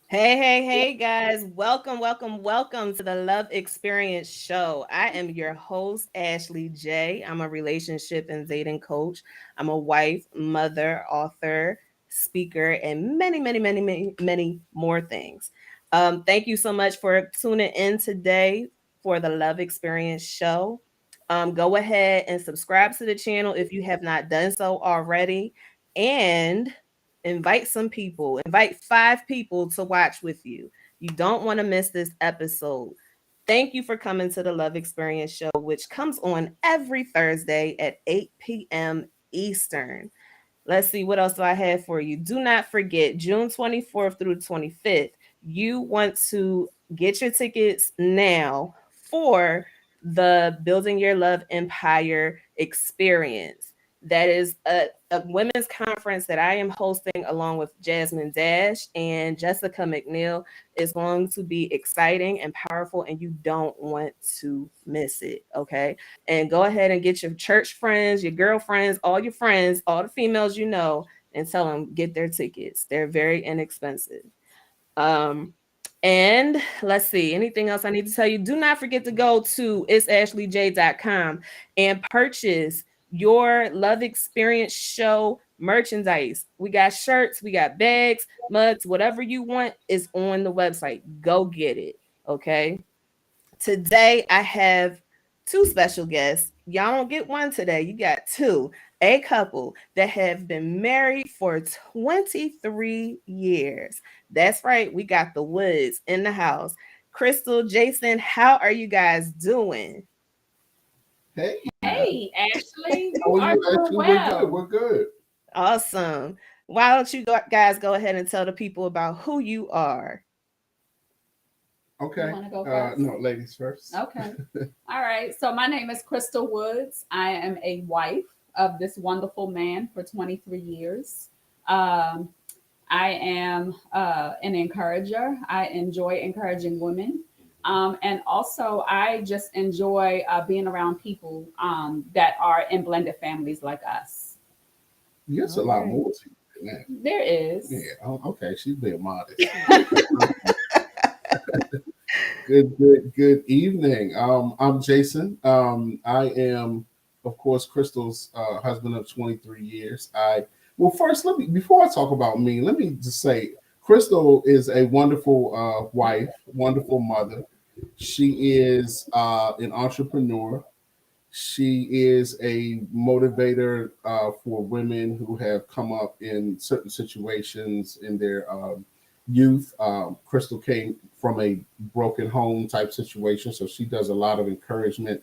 Hey, guys. Welcome to the Love Experience Show. I am your host, Ashley J. I'm a relationship and dating coach. I'm a wife, mother, author, speaker, and many more things. Thank you so much for tuning in today for the Love Experience Show. Go ahead and subscribe to the channel if you have not done so already. And invite some people, invite 5 people to watch with you. You don't want to miss this episode. Thank you for coming to the Love Experience Show, which comes on every Thursday at 8 p.m. Eastern. Let's see, what else do I have for you? Do not forget, June 24th through 25th, you want to get your tickets now for the Building Your Love Empire experience. That is a women's conference that I am hosting along with Jasmine Dash and Jessica McNeil. It's going to be exciting and powerful, and you don't want to miss it. Okay. And go ahead and get your church friends, your girlfriends, all your friends, all the females you know, and tell them get their tickets. They're very inexpensive. Um, and let's see, anything else I need to tell you? Do not forget to go to itsashleyj.com and purchase your Love Experience Show merchandise. We got shirts, we got bags, mugs, whatever you want is on the website. Go get it. Okay. Today I have 2 special guests. Y'all don't get one today. You got 2. A couple that have been married for 23 years. That's right. We got the Woods in the house. Crystal, Jason, how are you guys doing? Hey, Ashley, How you are are you, doing Ashley? well. We're good. Awesome. Why don't you guys go ahead and tell the people about who you are? You Okay. want to go first? No, ladies first. Okay. All right. So my name is Crystal Woods. I am a wife of this wonderful man for 23 years. Um, I am an encourager. I enjoy encouraging women. And also, I just enjoy being around people that are in blended families like us. Yes, a All lot right. more to you than that. There Yeah. is. Okay. She's being modest. Good evening. I'm Jason. I am, of course, Crystal's husband of 23 years. First, before I talk about me, let me just say, Crystal is a wonderful wife, wonderful mother. She is an entrepreneur. She is a motivator for women who have come up in certain situations in their youth. Crystal came from a broken home type situation, so she does a lot of encouragement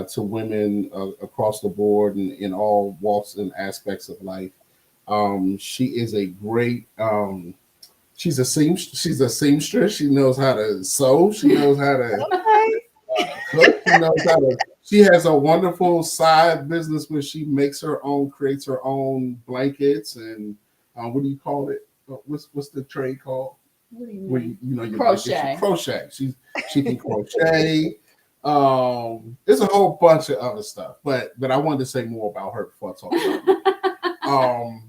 to women across the board and in all walks and aspects of life. She is a great. She's a seamstress. She knows how to sew. She knows how to Okay. cook. She knows how to. She has a wonderful side business where she makes her own, creates her own blankets and what do you call it? What's the trade called? What do you Where mean? you know your Crochet. blankets, you crochet. She can crochet. There's a whole bunch of other stuff, but I wanted to say more about her before I talk about me.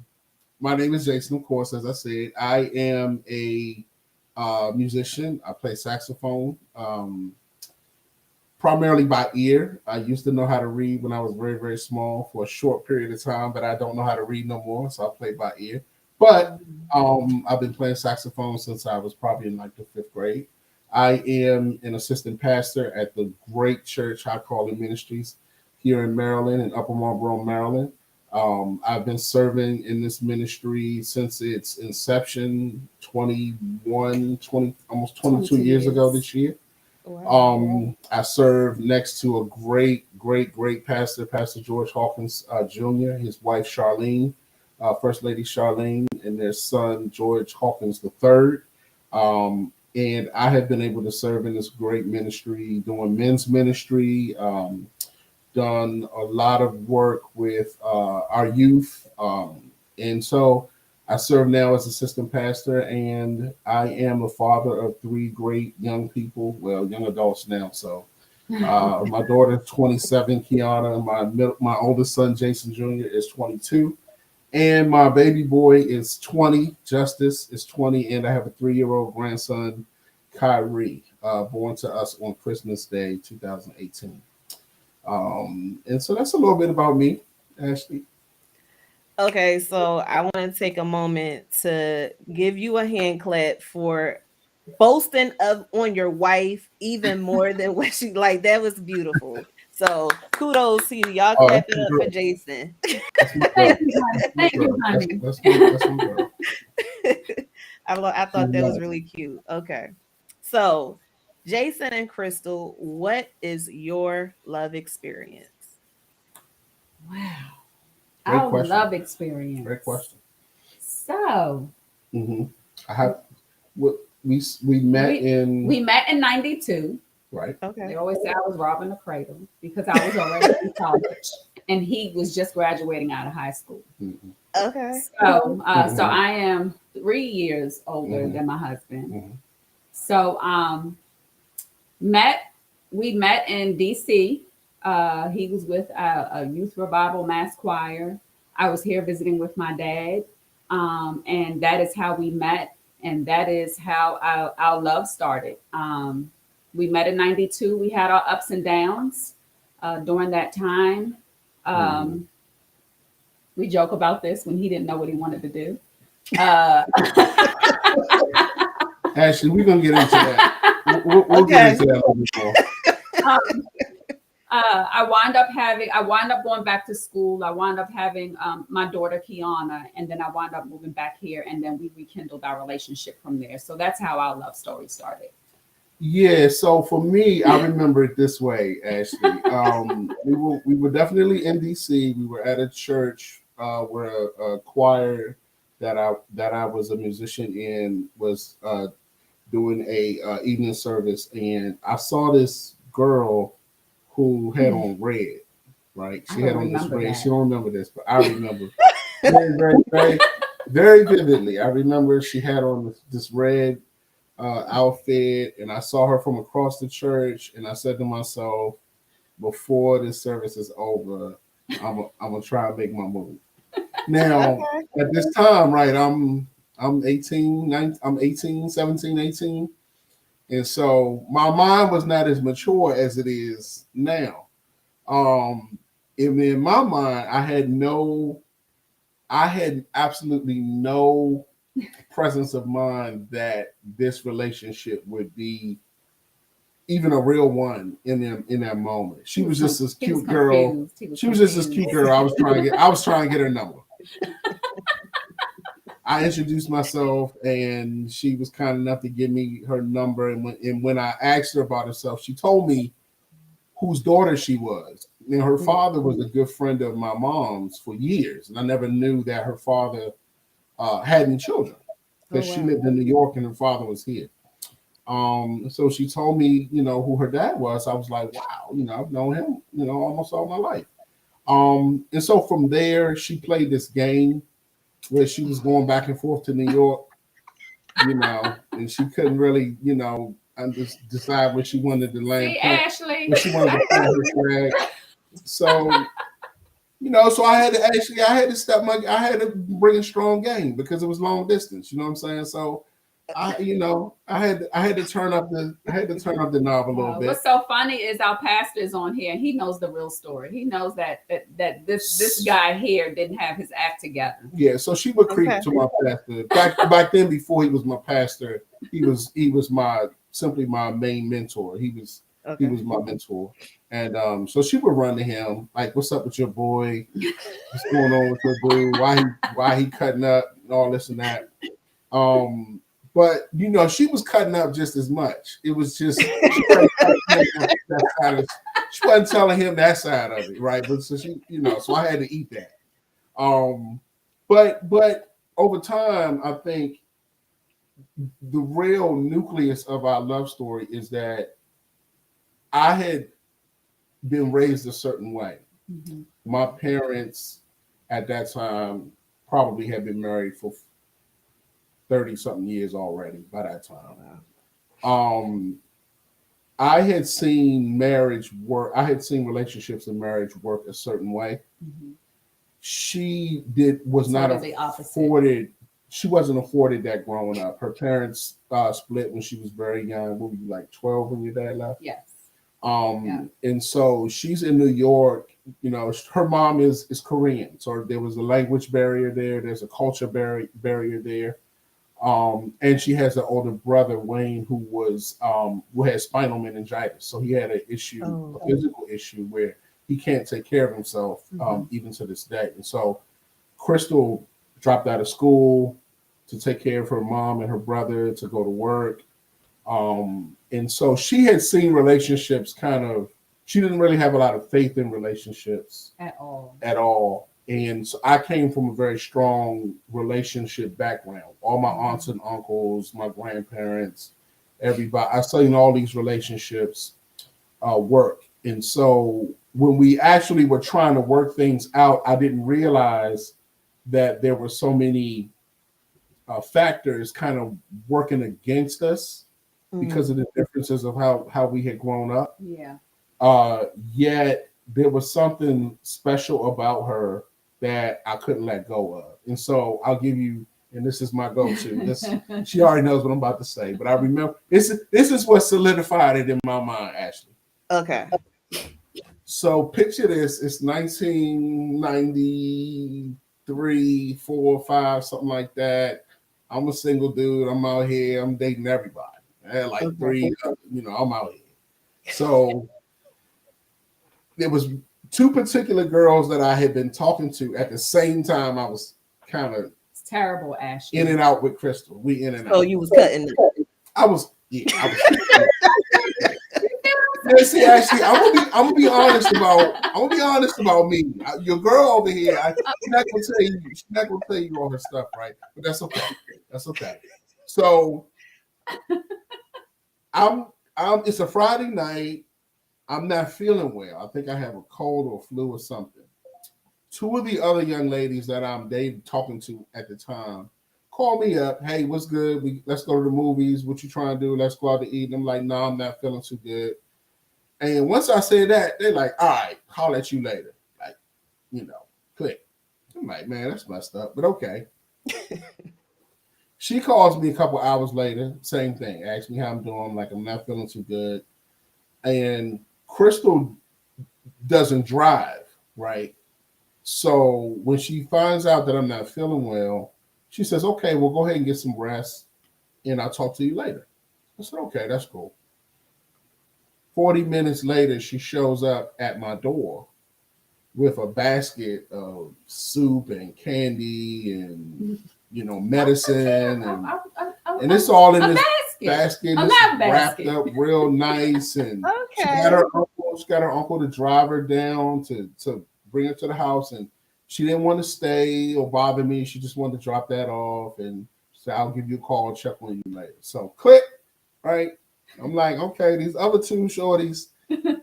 My name is Jason, of course, as I said. I am a musician. I play saxophone. Primarily by ear. I used to know how to read when I was very, very small for a short period of time, but I don't know how to read no more, so I play by ear. But I've been playing saxophone since I was probably in like the 5th grade. I am an assistant pastor at the great church High Calling Ministries here in Maryland, in Upper Marlboro, Maryland. I've been serving in this ministry since its inception 20, almost 22 22 years ago years. this year. Wow. I serve next to a great pastor, Pastor George Hawkins Jr., his wife Charlene, First Lady Charlene, and their son George Hawkins III. and I have been able to serve in this great ministry, doing men's ministry. Done a lot of work with our youth, and so I serve now as assistant pastor, and I am a father of three great young people, well, young adults now. So my daughter's 27, Kiana. My oldest son, Jason Jr., is 22. And my baby boy is 20. Justice is 20. And I have a 3-year-old grandson, Kyrie, born to us on Christmas Day, 2018. And so that's a little bit about me, Ashley. Okay, so I want to take a moment to give you a hand clap for boasting of on your wife even more than what she like. That was beautiful. So kudos to you. Y'all Oh, clap that's it my up for girl. Jason. That's my Thank girl. you, honey. That's my Thank you, girl. honey. That's my girl. I She thought that was loves really cute. Okay. So Jason and Crystal, what is your love experience? Wow. Great Our question. love Great experience. question. So hmm I have we we met we in we met in '92. right. They Okay. always say I was robbing the cradle because I was already in college and he was just graduating out of high school. hmm Okay. So hmm I am 3 years older hmm than my husband. hmm So met we met in DC. He was with a youth revival mass choir. I was here visiting with my dad, and that is how we met, and that is how our love started. We met in '92. We had our ups and downs during that time. hmm Um, we joke about this when he didn't know what he wanted to do. Uh, Ashley, we're gonna get into that. We'll get Okay. into that a little bit more. um, I wound up going back to school. I wound up having my daughter Kiana, and then I wound up moving back here, and then we rekindled our relationship from there. So that's how our love story started. Yeah, so for me, I remember it this way, Ashley. We were definitely in DC. We were at a church where a choir that I was a musician in was doing a evening service, and I saw this girl who had Hmm, on red. Right, I she don't had on this remember red. She that. don't remember this, but I remember very, very, very, very vividly. I remember she had on this red outfit, and I saw her from across the church, and I said to myself, before this service is over, I'm gonna try and make my move. Now, Okay. at this time, right, I'm 18, 19, I'm 18, 17, 18. And so my mind was not as mature as it is now. Um, in my mind, I had absolutely no presence of mind that this relationship would be even a real one in that moment. She was just this He was cute girl. confused. He was She was just this cute confused. girl. I was trying to get her number. I introduced myself, and she was kind enough to give me her number. And when I asked her about herself, she told me whose daughter she was. Her Mm. father was a good friend of my mom's for years, and I never knew that her father had any children Oh because she wow. lived in New York and her father was here. So she told me, who her dad was. I was like, wow, I've known him, almost all my life. And so from there, she played this game where she was going back and forth to New York, and she couldn't really, decide where she wanted to land, See, Ashley. where she wanted to plant her flag. So, so I had to bring a strong game because it was long distance. You know what I'm saying? So I had to turn up the knob a little bit. What's so funny is our pastor is on here and he knows the real story. He knows that this guy here didn't have his act together. Yeah, so she would creep Okay. to my pastor. Back then, before he was my pastor, he was my simply my main mentor. He Okay. was my mentor, and so she would run to him like, "What's up with your boy? What's going on with your dude? Why he cutting up and all this and that?" Um, but she was cutting up just as much. It was just she wasn't telling him that side of, she wasn't telling him that side of it, right? But so so I had to eat that. Um, but over time, I think the real nucleus of our love story is that I had been raised a certain way. Mhm. My parents at that time probably had been married for 30 something years already by that time. Wow. Um, I had seen marriage work, I had seen relationships and marriage work a certain way. Mhm. She did was not Sort of the opposite. afforded she wasn't afforded that growing up. Her parents split when she was very young. What were you, like 12 when your dad left? Yes. Yeah. And so she's in New York. You know, her mom is Korean, so there was a language barrier there. There's a culture barrier there. And she has an older brother, Wayne, who had spinal meningitis. So he had Oh. a physical issue where he can't take care of himself, Mhm. even to this day. And so Crystal dropped out of school to take care of her mom and her brother, to go to work. And so she had seen relationships kind of, she didn't really have a lot of faith in relationships At all. at all. And so I came from a very strong relationship background. All my aunts and uncles, my grandparents, everybody, I seen all these relationships work. And so when we actually were trying to work things out, I didn't realize that there were so many factors kind of working against us Mm. because of the differences of how we had grown up. Yeah. Yet there was something special about her that I couldn't let go of. And so I'll give you, and this is my go-to. This She already knows what I'm about to say, but I remember this is what solidified it in my mind, Ashley. Okay. So picture this: it's 1993, 4, 5, something like that. I'm a single dude. I'm out here. I'm dating everybody. I had like Okay. three, I'm out here. So there was two particular girls that I had been talking to at the same time. I was kind of It's terrible, Ashley. in and out with Crystal. We in and So out. you was cutting it. I was, yeah, I was. Yeah, see, actually, I'm gonna be honest about me. Your girl over here, she's not gonna tell you all her stuff, right? But that's okay. That's okay. So I'm, it's a Friday night. I'm not feeling well. I think I have a cold or flu or something. Two of the other young ladies that I'm dating, talking to at the time, call me up. Hey, what's good? Let's go to the movies. What you trying to do? Let's go out to eat. And I'm like, no, I'm not feeling too good. And once I say that, they're like, all right, holler at you later. Like, click. I'm like, man, that's messed up, but okay. She calls me a couple hours later, same thing, asks me how I'm doing. I'm like, I'm not feeling too good. And Crystal doesn't drive, right? So when she finds out that I'm not feeling well, she says, okay, well, go ahead and get some rest, and I'll talk to you later. I said, okay, that's cool. 40 minutes later, she shows up at my door with a basket of soup and candy and medicine and it's all in A this basket. basket. A It's lab wrapped basket. up real nice, and she Okay. got her uncle. She got her uncle to drive her down to bring her to the house, and she didn't want to stay or bother me. She just wanted to drop that off, and say, "I'll give you a call and check on you later." So click, right? I'm like, okay, these other two shorties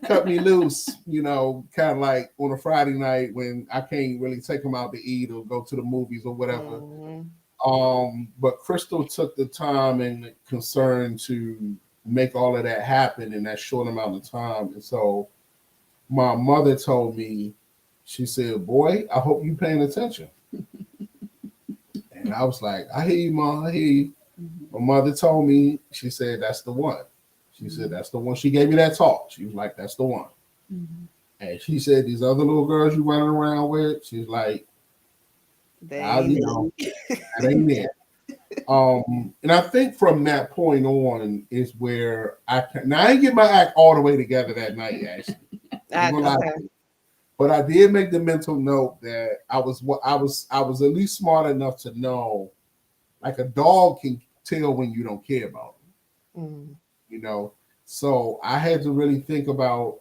cut me loose, kind of like on a Friday night when I can't really take them out to eat or go to the movies or whatever. Mhm. But Crystal took the time and concern to make all of that happen in that short amount of time. And so my mother told me, she said, boy, I hope you paying attention. And I was like, I hear you, Mom, I hear you. Mhm. My mother told me, she said, that's the one. She said, that's the one. She gave me that talk. She was like, that's the one. Mhm. And she said, these other little girls you running around with, she's like, They I, ain't that ain't it. And I think from that point on is where I didn't get my act all the way together that night, actually. okay. But I did make the mental note that I was at least smart enough to know, like, a dog can tell when you don't care about Mm. them. So I had to really think about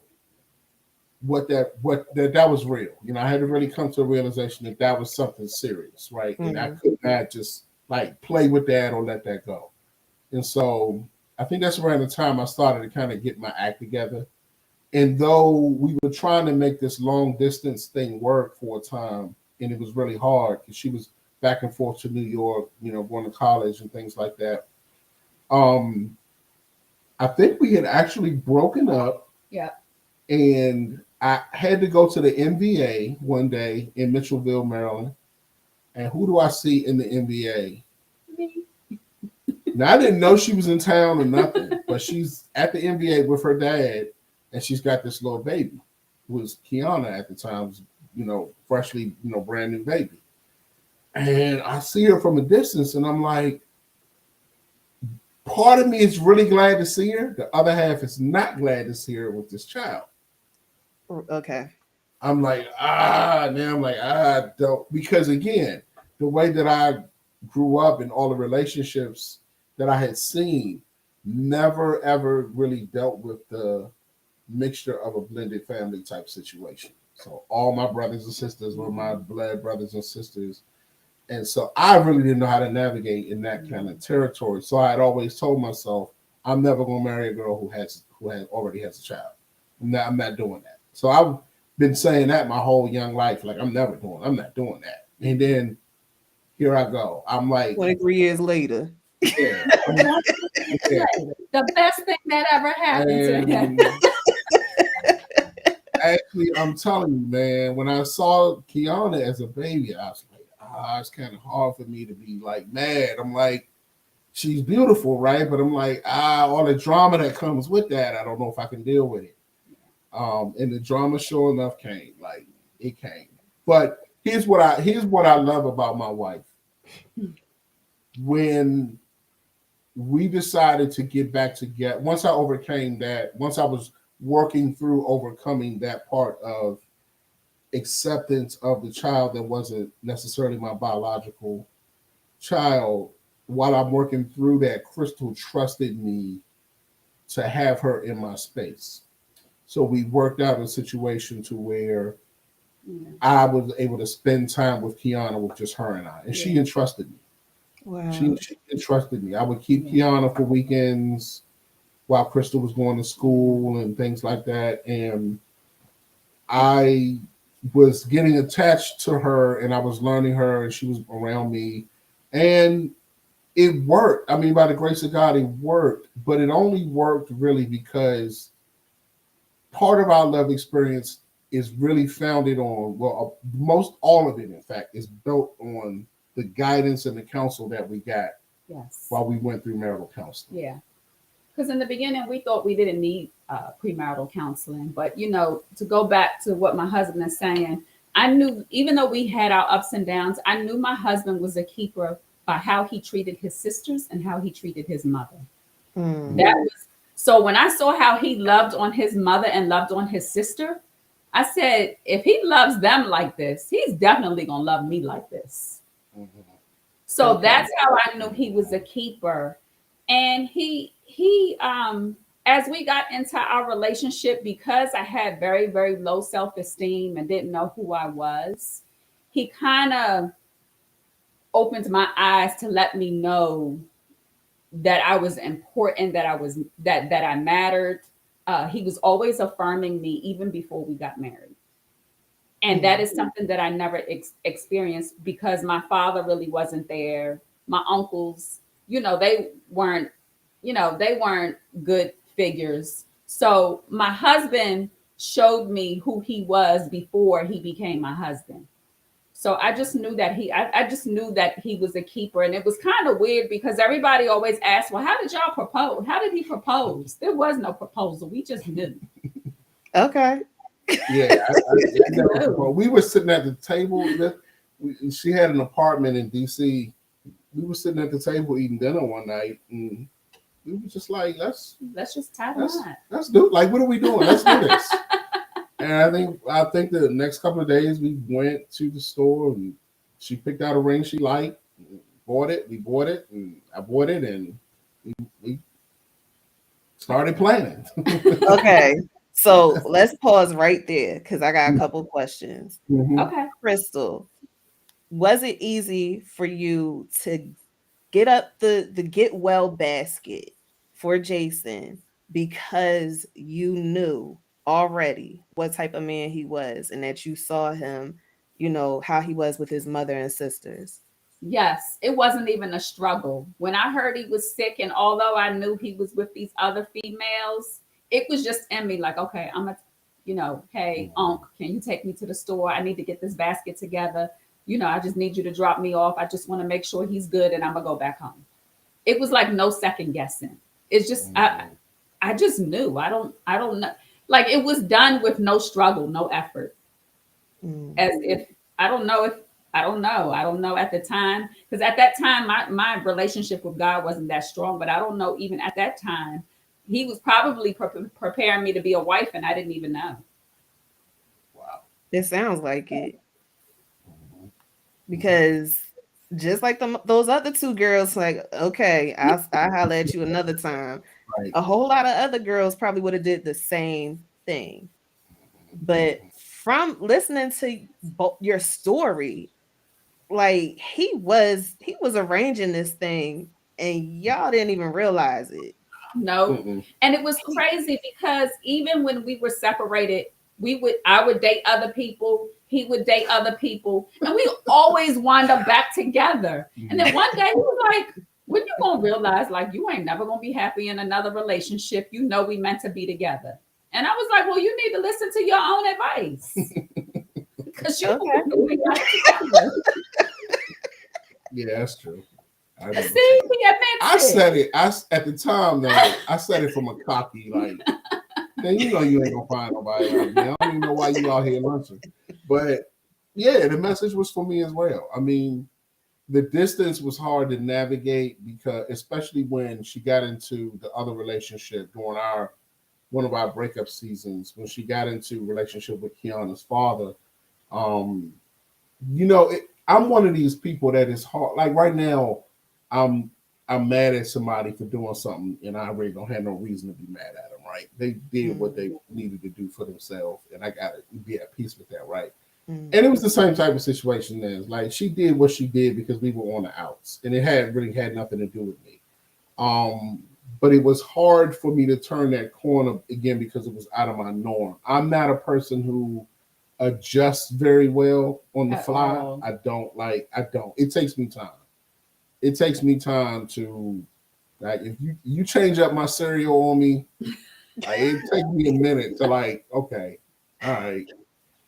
that was real. I had to really come to a realization that was something serious, right? And I Mm. could not just like play with that or let that go. And so I think that's around the time I started to kind of get my act together. And though we were trying to make this long distance thing work for a time, and it was really hard because she was back and forth to New York, going to college and things like that. Um, I think we had actually broken up, Yeah. and I had to go to the NBA one day in Mitchellville, Maryland. And who do I see in the NBA? Me. Now I didn't know she was in town or nothing, but she's at the NBA with her dad, and she's got this little baby, who was Kiana at the time, freshly, brand new baby. And I see her from a distance, and I'm like, part of me is really glad to see her. The other half is not glad to see her with this child. Okay. I'm like, now I'm like, don't, because again, the way that I grew up in all the relationships that I had seen never ever really dealt with the mixture of a blended family type situation. So all my brothers and sisters were my blood brothers and sisters. And so I really didn't know how to navigate in that kind of territory. So I had always told myself, I'm never gonna marry a girl who already has a child. I'm not doing that. So I've been saying that my whole young life, like I'm not doing that. And then here I go. I'm like, 23 years later. yeah, yeah. The best thing that ever happened to him. And actually, I'm telling you, man, when I saw Kiana as a baby, I was like, it's kind of hard for me to be like mad. I'm like, she's beautiful, right? But I'm like, all the drama that comes with that, I don't know if I can deal with it. And the drama, sure enough, came. Like it came. But here's what I love about my wife. When we decided to get back together, once I overcame that, once I was working through overcoming that part of acceptance of the child that wasn't necessarily my biological child, while I'm working through that, Crystal trusted me to have her in my space. So we worked out a situation to where I was able to spend time with Kiana with just her and I, and she entrusted me. Wow. She entrusted me. I would keep Kiana for weekends while Crystal was going to school and things like that, and I was getting attached to her, and I was learning her, and she was around me, and it worked. I mean, by the grace of God, it worked, but it only worked really because part of our love experience is really founded on, well, most all of it, in fact, is built on the guidance and the counsel that we got Yes. while we went through marital counseling. Yeah. Because in the beginning, we thought we didn't need premarital counseling. But, to go back to what my husband is saying, I knew, even though we had our ups and downs, I knew my husband was a keeper by how he treated his sisters and how he treated his mother. That was so when I saw how he loved on his mother and loved on his sister, I said, if he loves them like this, he's definitely going to love me like this. Mhm. So Okay. that's how I knew he was a keeper. And he as we got into our relationship, because I had very, very low self-esteem and didn't know who I was, he kind of opened my eyes to let me know that I was important, that I was that I mattered. He was always affirming me even before we got married. And that is something that I never experienced because my father really wasn't there. My uncles, they weren't, they weren't good figures. So my husband showed me who he was before he became my husband. So I just knew that I just knew that he was a keeper. And it was kind of weird because everybody always asked, well, how did y'all propose? How did he propose? There was no proposal. We just knew. Okay. Yeah, I never proposed. We were sitting at the table. She had an apartment in DC. We were sitting at the table eating dinner one night, and we were just like, let's just tie the knot. Let's do, like, what are we doing? Let's do this. And I think the next couple of days we went to the store and she picked out a ring she liked, bought it. We bought it, and I bought it, and we started planning. Okay. So let's pause right there because I got a couple questions. Mhm. Okay. Crystal, was it easy for you to get up the get well basket for Jason because you knew already what type of man he was and that you saw him, how he was with his mother and sisters. Yes, it wasn't even a struggle. When I heard he was sick, and although I knew he was with these other females, it was just in me like, okay, I'm a, hey, Unc, can you take me to the store? I need to get this basket together. I just need you to drop me off. I just want to make sure he's good, and I'm gonna go back home. It was like no second guessing. It's just I just knew. I don't know. Like it was done with no struggle, no effort. Mm. As if I don't know if I don't know. I don't know at the time because at that time my relationship with God wasn't that strong. But I don't know even at that time He was probably preparing me to be a wife, and I didn't even know. Wow. It sounds like it Mhm. Mhm. because just like those other two girls, like, okay, I'll holler at you another time. Right. A whole lot of other girls probably would have did the same thing. But from listening to your story, like he was arranging this thing and y'all didn't even realize it. No. Mm-mm. And it was crazy because even when we were separated, I would date other people, he would date other people, and we always wind up back together. And then one day he was like, when you gonna realize like you ain't never gonna be happy in another relationship, we meant to be together. And I was like, well, you need to listen to your own advice because you Okay. we got it together. Yeah, that's true. I never See, said it. he admits I it. said it. At the time though. I said it from a cocky like, man, you know you ain't gonna find nobody like me. I don't even know why you out here lunching. But yeah, the message was for me as well. I mean, the distance was hard to navigate because, especially when she got into the other relationship during our one of our breakup seasons, when she got into relationship with Kiana's father. Um, I'm one of these people that is hard. Like right now, I'm I'm mad at somebody for doing something, and I really don't have no reason to be mad at them. Right? They did what Mm, they needed to do for themselves, and I got to be at peace with that. Right? mm, And it was the same type of situation as like she did what she did because we were on the outs, and it had really had nothing to do with me. Um, but it was hard for me to turn that corner again because it was out of my norm. I'm not a person who adjusts very well on the At fly. all. I don't like. I don't. It takes me time. It takes me time to like if you change up my cereal on me, like it takes me a minute to like okay, all right.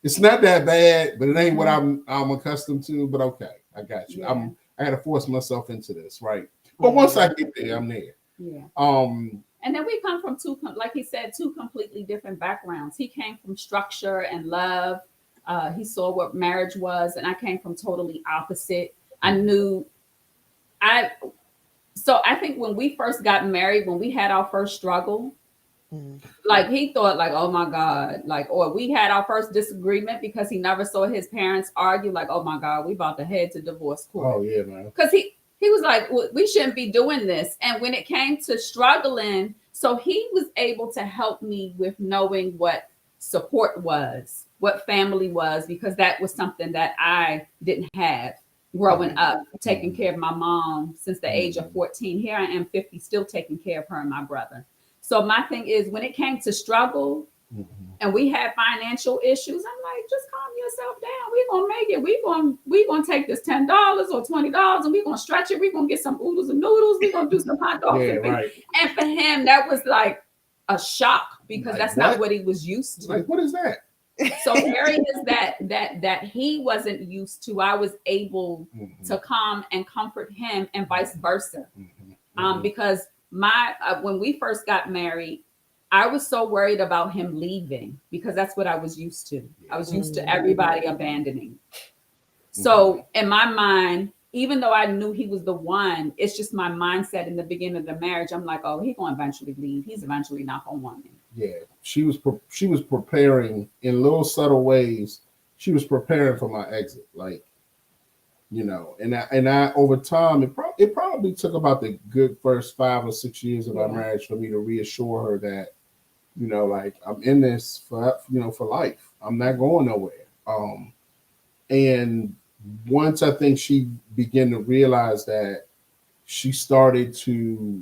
It's not that bad, but it ain't what Mhm. I'm accustomed to. But okay, I got you. Yeah. I got to force myself into this, right? But once I mm, get there, I'm there. Yeah. Um, And then we come from like he said, two completely different backgrounds. He came from structure and love. He saw what marriage was, and I came from totally opposite. I knew I. So I think when we first got married, when we had our first struggle, mm. like he thought, like, oh my God, like, or we had our first disagreement because he never saw his parents argue, like, oh my God, we about to head to divorce court oh yeah, man. because he was like, we shouldn't be doing this. And when it came to struggling, so he was able to help me with knowing what support was, what family was, because that was something that I didn't have growing Mm-hmm. up, taking Mm-hmm. care of my mom since the age of Mm-hmm. 14. Here I am 50, still taking care of her and my brother. So my thing is when it came to struggle, Mm-hmm. and we had financial issues, I'm like, just calm yourself down. We're gonna make it. We gonna take this $10 or $20 and we're gonna stretch it. We're gonna get some oodles and noodles. We're gonna do some hot dogs Yeah, and things. right. And for him, that was like a shock because Like that's not what? what he was used to. Like what is that? So areas that he wasn't used to, I was able Mm-hmm. to calm and comfort him, and vice versa. Mm-hmm. Mm-hmm. Because my when we first got married, I was so worried about him leaving because that's what I was used to. I Yeah. was used to Mm, everybody abandoning. Mm-hmm. So in my mind, even though I knew he was the one, it's just my mindset in the beginning of the marriage. I'm like, oh, he's gonna eventually leave. He's eventually not gonna want me. Yeah. She was preparing in little subtle ways. She was preparing for my exit. Like and I over time it probably took about the good first 5 or 6 years of our Yeah. marriage for me to reassure her that like I'm in this for life. I'm not going nowhere. And once I think she began to realize that, she started to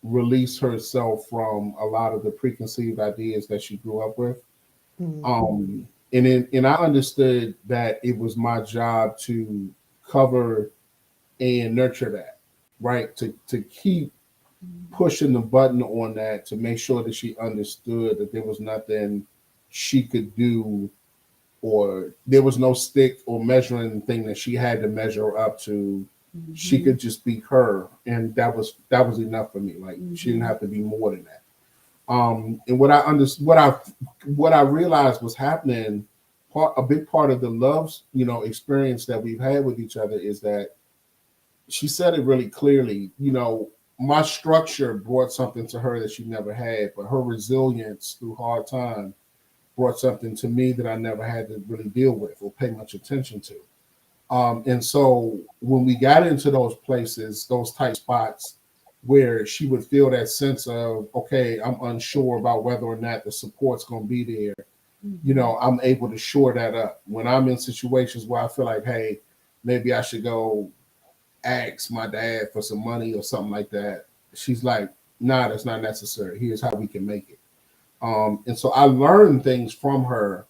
release herself from a lot of the preconceived ideas that she grew up with. Mm-hmm. And I understood that it was my job to cover and nurture that, right? To keep pushing the button on that to make sure that she understood that there was nothing she could do, or there was no stick or measuring thing that she had to measure up to. She Mm-hmm. could just be her, and that was enough for me. Like she didn't Mm-hmm. have to be more than that. And what I understood, what I realized was happening. A big part of the love, experience that we've had with each other is that she said it really clearly. My structure brought something to her that she never had, but her resilience through hard time brought something to me that I never had to really deal with or pay much attention to. And so when we got into those places, those tight spots where she would feel that sense of, okay, I'm unsure about whether or not the support's going to be there, Mm-hmm. I'm able to shore that up. When I'm in situations where I feel like, hey, maybe I should go ask my dad for some money or something like that, she's like, nah, that's not necessary. Here's how we can make it. And so I learned things from her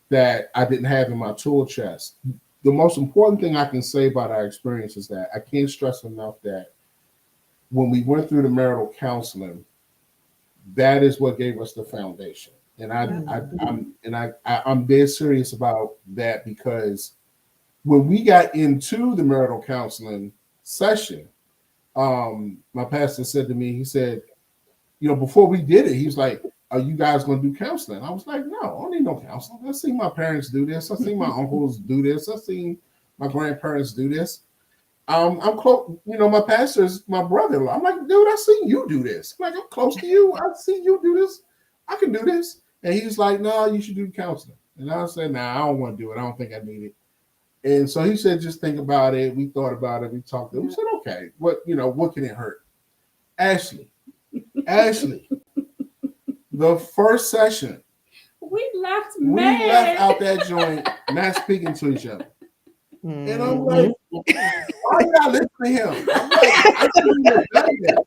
that I didn't have in my tool chest. The most important thing I can say about our experience is that I can't stress enough that when we went through the marital counseling, that is what gave us the foundation. And Yep. I'm dead serious about that, because when we got into the marital counseling session, my pastor said to me, he said, before we did it, he was like, are you guys going to do counseling? I was like, no, I don't need no counseling. I've seen my parents do this. I've seen my uncles do this. I've seen my grandparents do this. I'm close. My pastor's my brother-in-law. I'm like, dude, I seen you do this. I'm like, I'm close to you. I see you do this. I can do this. And he's like, no, you should do counseling. And I said, nah, I don't want to do it. I don't think I need it. And so he said, just think about it. We thought about it. We talked. We Yep. said, okay, what can it hurt? Ashley, Ashley, the first session, We left we left mad. out that joint not speaking to each other. And I'm Mm-hmm. like, why y'all listen to him? I'm like, I shouldn't have done that.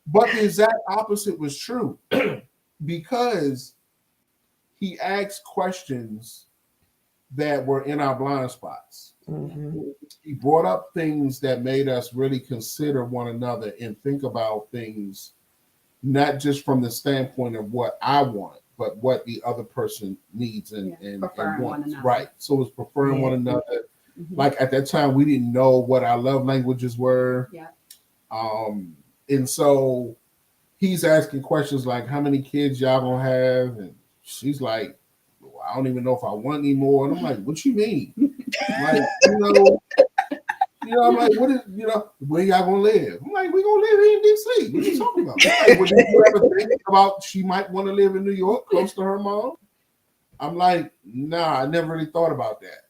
But the exact opposite was true, because he asked questions that were in our blind spots. Yeah. Mm-hmm. He brought up things that made us really consider one another and think about things not just from the standpoint of what I want, but what the other person needs and Yeah. and, and Preferring one wants. another. Right. So it's preferring Yeah. one another. Mm-hmm. Like at that time, we didn't know what our love languages were. Yeah. Um, and so he's asking questions like, how many kids y'all gonna have? And she's like, well, I don't even know if I want any more. And I'm like, what you mean? Like, I'm like, what is, where y'all gonna live? I'm like, we gonna live here in DC. What you talking about? I'm like, well, did you ever think about she might want to live in New York, close to her mom? I'm like, nah, I never really thought about that.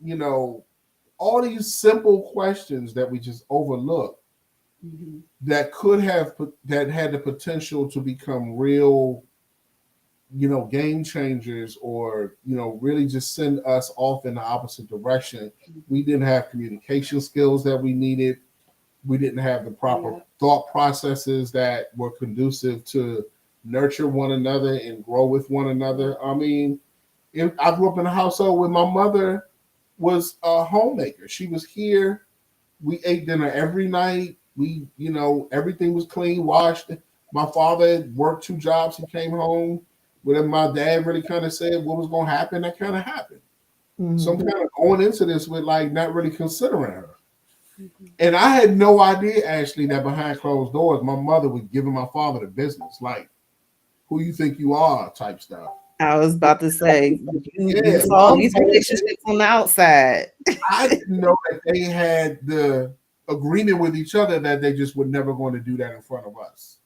You know, all these simple questions that we just overlook Mm-hmm. that had the potential to become real, game changers, or really just send us off in the opposite direction. We didn't have communication skills that we needed. We didn't have the proper Yeah. thought processes that were conducive to nurture one another and grow with one another. I mean, I grew up in a household where my mother was a homemaker. She was here. We ate dinner every night. Everything was clean, washed. My father worked 2 jobs. He came home. Whatever my dad really kind of said what was going to happen, that kind of happened. So I'm Mm-hmm. kind of going into this with like not really considering her. Mm-hmm. And I had no idea, Ashley, that behind closed doors, my mother was giving my father the business, like who you think you are type stuff. I was about to say you Yeah, saw mom these told me. relationships on the outside. I didn't know that they had the agreement with each other that they just were never going to do that in front of us.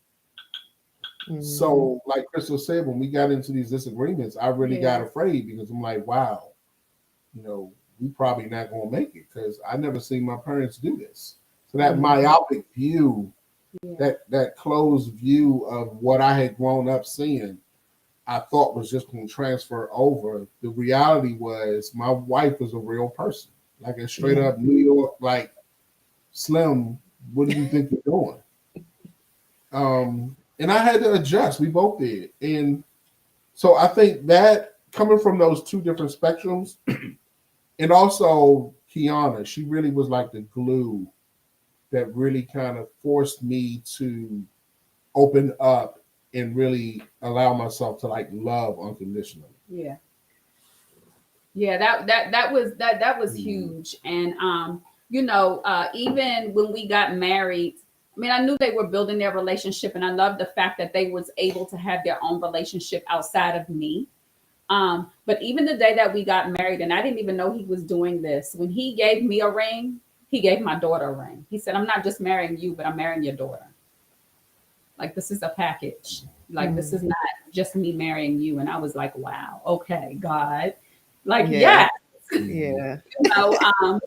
Mm-hmm. So, like Crystal said, when we got into these disagreements, I really got Yeah. afraid because I'm like, wow, you know, we probably not going to make it because I never seen my parents do this. So that Mm-hmm. myopic view, Yeah. that closed view of what I had grown up seeing, I thought was just going to transfer over. The reality was my wife was a real person, like a straight Yeah. up New York, like Slim, what do you think you're doing? And I had to adjust. We both did. And so I think that coming from those two different spectrums, and also Kiana, she really was like the glue that really kind of forced me to open up and really allow myself to like love unconditionally. Yeah. Yeah, that was Mhm. huge. And even when we got married, I mean, I knew they were building their relationship, and I loved the fact that they was able to have their own relationship outside of me. But even the day that we got married, and I didn't even know he was doing this, when he gave me a ring, he gave my daughter a ring. He said, "I'm not just marrying you, but I'm marrying your daughter. Like, this is a package. Like, this is Mm. not just me marrying you." And I was like, wow, okay, God. Like, Yeah. yes. Mhm. Yeah. you know,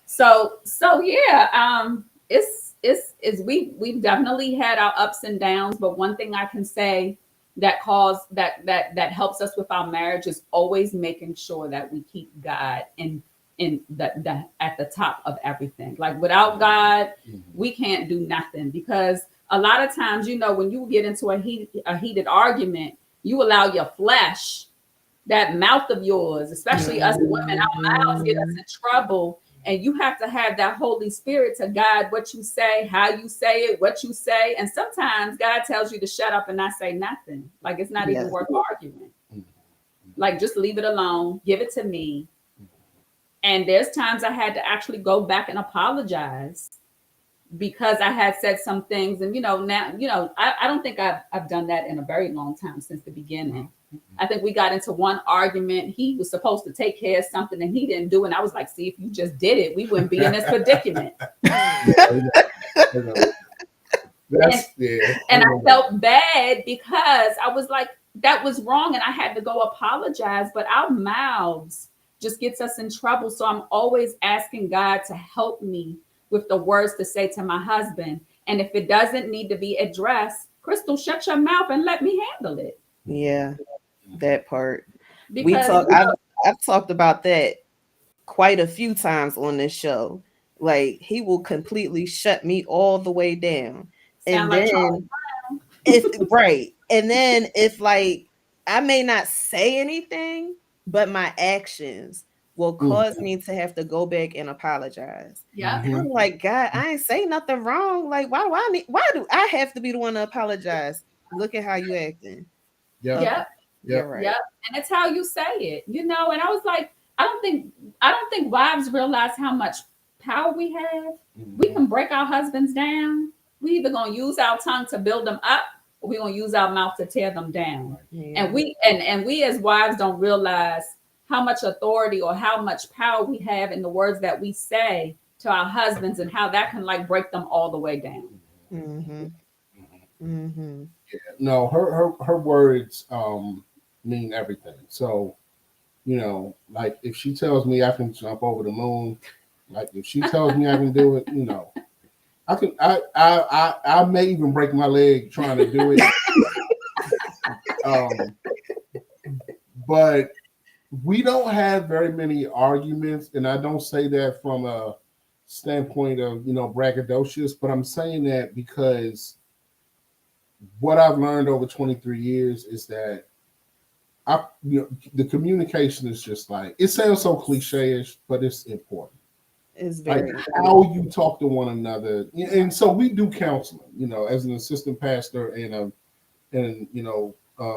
so yeah, it's we've definitely had our ups and downs, but one thing I can say that helps us with our marriage is always making sure that we keep God in the at the top of everything. Like, without God, Mhm. we can't do nothing, because a lot of times, when you get into a heated argument, you allow your flesh, that mouth of yours, especially us women, our mouths get us Mhm. in trouble. And you have to have that Holy Spirit to guide what you say, how you say it, what you say. And sometimes God tells you to shut up and not say nothing. Like, it's not even Yeah. worth arguing. Mhm. Like, just leave it alone, give it to me. And there's times I had to actually go back and apologize because I had said some things. And, now, I don't think I've done that in a very long time, since the beginning. I think we got into one argument. He was supposed to take care of something and he didn't do it. And I was like, see, if you just did it, we wouldn't be in this predicament. Yeah, I know. And That's yeah, I and I know that. felt bad because I was like, that was wrong. And I had to go apologize. But our mouths just gets us in trouble. So I'm always asking God to help me with the words to say to my husband. And if it doesn't need to be addressed, Crystal, shut your mouth and let me handle it. Yeah. That part. We Because, talk I've talked about that quite a few times on this show. Like, he will completely shut me all the way down. sound And like Charlie then if right. And then if like I may not say anything, but my actions will Mm. cause me to have to go back and apologize. Yep. And I'm Mhm. like, God, I ain't say nothing wrong. Like, why do I have to be the one to apologize? Look at how you acting. Yep. Okay. Yep. You're Yep. Yep. right. And it's how you say it. And I was like, I don't think wives realize how much power we have. We Mhm. can break our husbands down. We either gonna use our tongue to build them up, or we gonna use our mouth to tear them down. Right. And Yeah. we as wives don't realize how much authority or how much power we have in the words that we say to our husbands, and how that can like break them all the way down. Mm-hmm. Mhm. Mm-hmm. No, her words mean everything. So, like if she tells me I can jump over the moon, like if she tells me I can do it, I can I may even break my leg trying to do it. Um, but we don't have very many arguments, and I don't say that from a standpoint of braggadocious, but I'm saying that because what I've learned over 23 years is that the communication is just like, it sounds so cliche-ish, but it's important. It's Like very how important. you talk to one another, and so we do counseling. As an assistant pastor and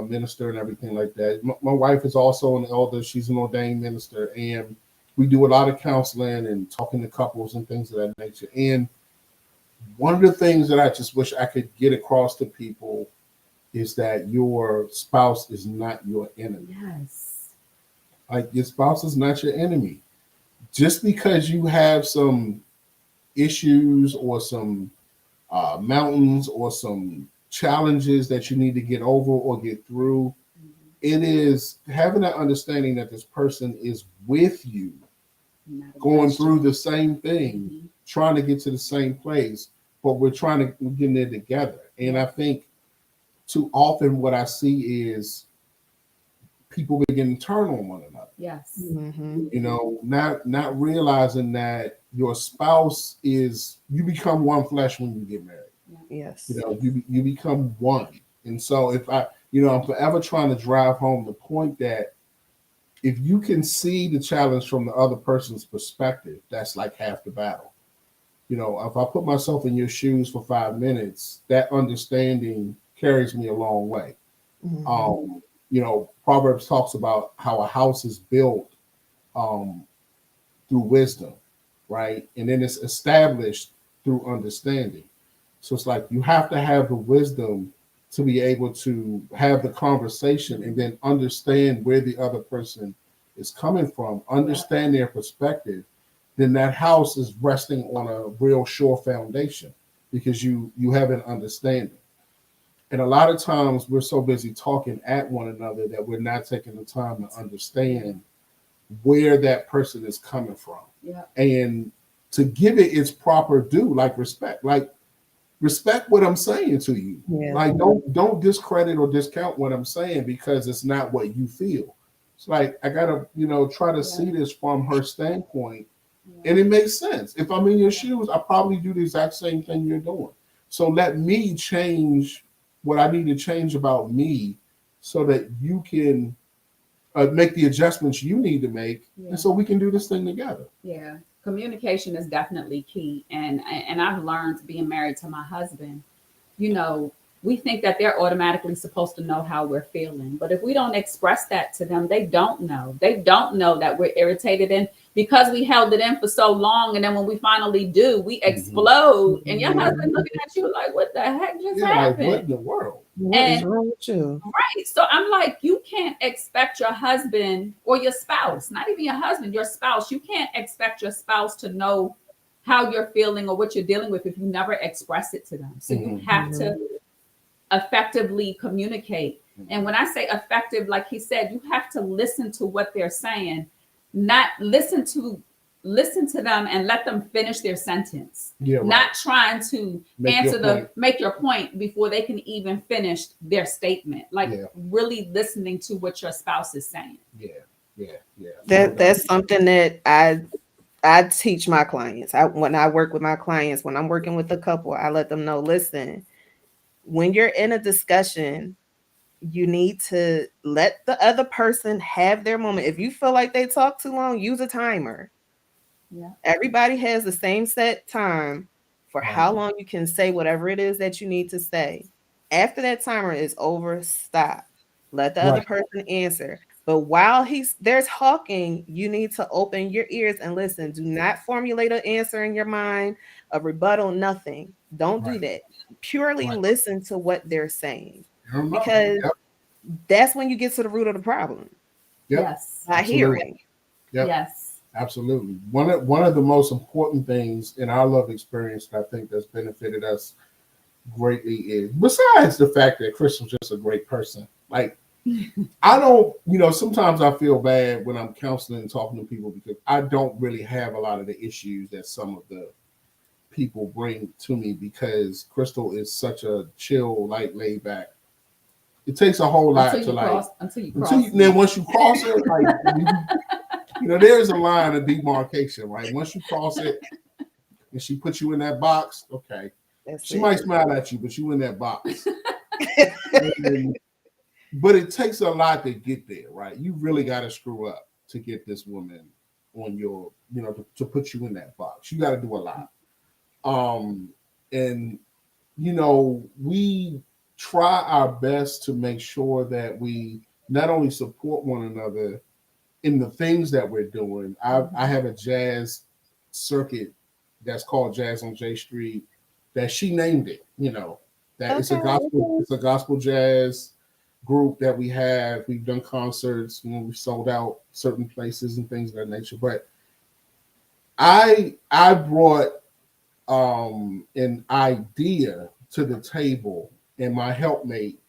minister and everything like that. My wife is also an elder; she's an ordained minister, and we do a lot of counseling and talking to couples and things of that nature. And one of the things that I just wish I could get across to people is that your spouse is not your enemy. Yes. Like your spouse is not your enemy. Just because you have some issues or some mountains or some challenges that you need to get over or get through, it is having that understanding that this person is with you, Not going against through you. the same thing, Mhm. trying to get to the same place, but we're getting there together. And Yeah. I think too often what I see is people begin to turn on one another. Yes. Mm-hmm. Not realizing that your spouse is, you become one flesh when you get married. Yeah. You Yes. know, you become one. And so if I, I'm forever trying to drive home the point that if you can see the challenge from the other person's perspective, that's like half the battle. If I put myself in your shoes for 5 minutes, that understanding carries me a long way. Mm-hmm. Proverbs talks about how a house is built um, through wisdom, right? And then it's established through understanding. So it's like you have to have the wisdom to be able to have the conversation and then understand where the other person is coming from, Yeah. understand their perspective. Then that house is resting on a real sure foundation because you have an understanding. And a lot of times we're so busy talking at one another that we're not taking the time to understand where that person is coming from Yeah. and to give it its proper due, like respect. Like respect what I'm saying to you. Yeah. Like don't discredit or discount what I'm saying because it's not what you feel. It's like I gotta, try to Yeah. see this from her standpoint. Yeah. And it makes sense. If I'm in your Yeah. shoes, I probably do the exact same thing you're doing. So let me change what I need to change about me so that you can make the adjustments you need to make, and Yeah. so we can do this thing together. Yeah. Communication is definitely key. And I've learned being married to my husband, you know, we think that they're automatically supposed to know how we're feeling. But if we don't express that to them, they don't know. They don't know that we're irritated. And because we held it in for so long, and then when we finally do, we Mm-hmm. explode. And your husband Mm-hmm. looking at you like, what the heck just Yeah, like what happened? in the world? What is And wrong with you? right. So I'm like, you can't expect your husband or your spouse, not even your husband, your spouse, you can't expect your spouse to know how you're feeling or what you're dealing with if you never express it to them. So you Mm-hmm. have Mm-hmm. to effectively communicate. And when I say effective, like he said, you have to listen to what they're saying, not listen to them and let them finish their sentence. Yeah, right. Not trying to Make your point. make your point before they can even finish their statement. Like Yeah, really listening to what your spouse is saying. yeah, yeah, yeah. No doubt. That's something that I teach my clients. When I work with my clients, when I'm working with a couple, I let them know, listen, when you're in a discussion, you need to let the other person have their moment. If you feel like they talk too long, use a timer. Yeah. Everybody has the same set time for Right, how long you can say whatever it is that you need to say. After that timer is over, stop. Let the other right, person answer. But while he's they're talking, you need to open your ears and listen. Do not formulate an answer in your mind, a rebuttal, nothing. Don't do right, that. Purely right. listen to what they're saying. I don't know. Because Yep, that's when you get to the root of the problem. yep, Yes. By absolutely. hearing. Yep, Yes. absolutely. One of the most important things in our love experience that I think that's benefited us greatly is, besides the fact that Crystal's just a great person. Like I don't, sometimes I feel bad when I'm counseling and talking to people because I don't really have a lot of the issues that some of the people bring to me because Crystal is such a chill, light, laid back. It takes a whole lot to like Until you until you cross then me. once you cross it, like there's a line of demarcation, right? Once you cross it and she puts you in that box, okay. That's She it. might smile at you, but you in that box. And, but it takes a lot to get there, right? You really got to screw up to get this woman on your, to put you in that box. You got to do a lot. Um, and we try our best to make sure that we not only support one another in the things that we're doing. I Mhm. have a jazz circuit that's called Jazz on J Street that she named it. That Okay. it's a gospel jazz group that we have. We've done concerts when we sold out certain places and things of that nature. But I brought an idea to the table, and my helpmate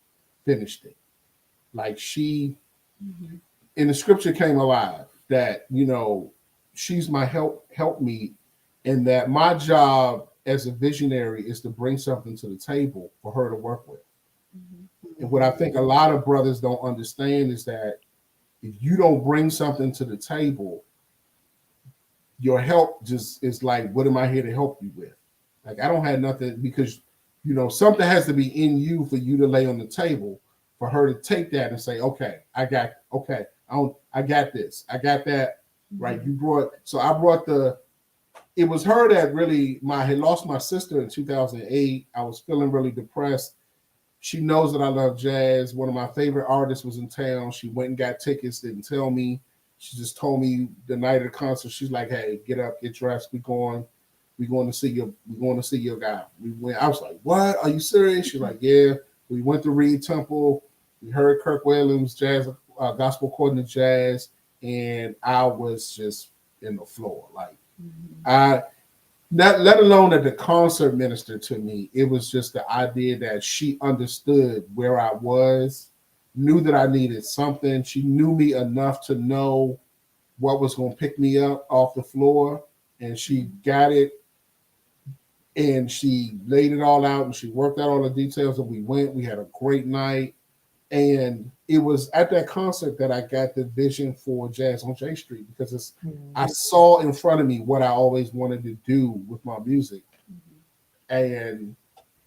finished it. Like she Mhm. in the scripture came alive that she's my help me, and that my job as a visionary is to bring something to the table for her to work with. Mhm. And what I Mhm. think a lot of brothers don't understand is that If you don't bring something to the table, your help just is like, what am I here to help you with? Like, I don't have nothing, because something has to be in you for you to lay on the table, for her to take that and say, okay, I got this, I got that. Right. You brought, so I brought it was her that really, I had lost my sister in 2008. I was feeling really depressed. She knows that I love jazz. One of my favorite artists was in town. She went and got tickets, didn't tell me. She just told me the night of the concert. She's like, "Hey, get up, get dressed. We going to see your. We going to see your guy." We went. I was like, "What? Are you serious?" She's like, "Yeah." We went to Reed Temple. We heard Kirk Whalum's jazz, gospel according to jazz, and I was just in the floor. Like, I not let alone that the concert ministered to me. It was just the idea that she understood where I was, knew that I needed something. She knew me enough to know what was going to pick me up off the floor, and she got it, and she laid it all out, and she worked out all the details, and we went. We had a great night, and it was at that concert that I got the vision for Jazz on J Street, because I saw in front of me what I always wanted to do with my music. And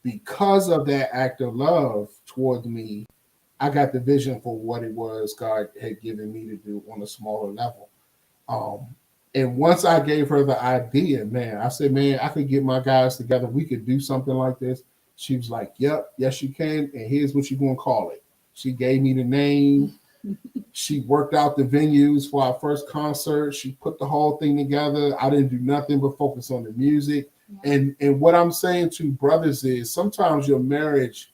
because of that act of love toward me, I got the vision for what it was God had given me to do on a smaller level. Um, and once I gave her the idea, man, I said, man, I could get my guys together. We could do something like this. She was like, yep, yes, you can. And here's what you're going to call it. She gave me the name. She worked out the venues for our first concert. She put the whole thing together. I didn't do nothing but focus on the music. And what I'm saying to brothers is, sometimes your marriage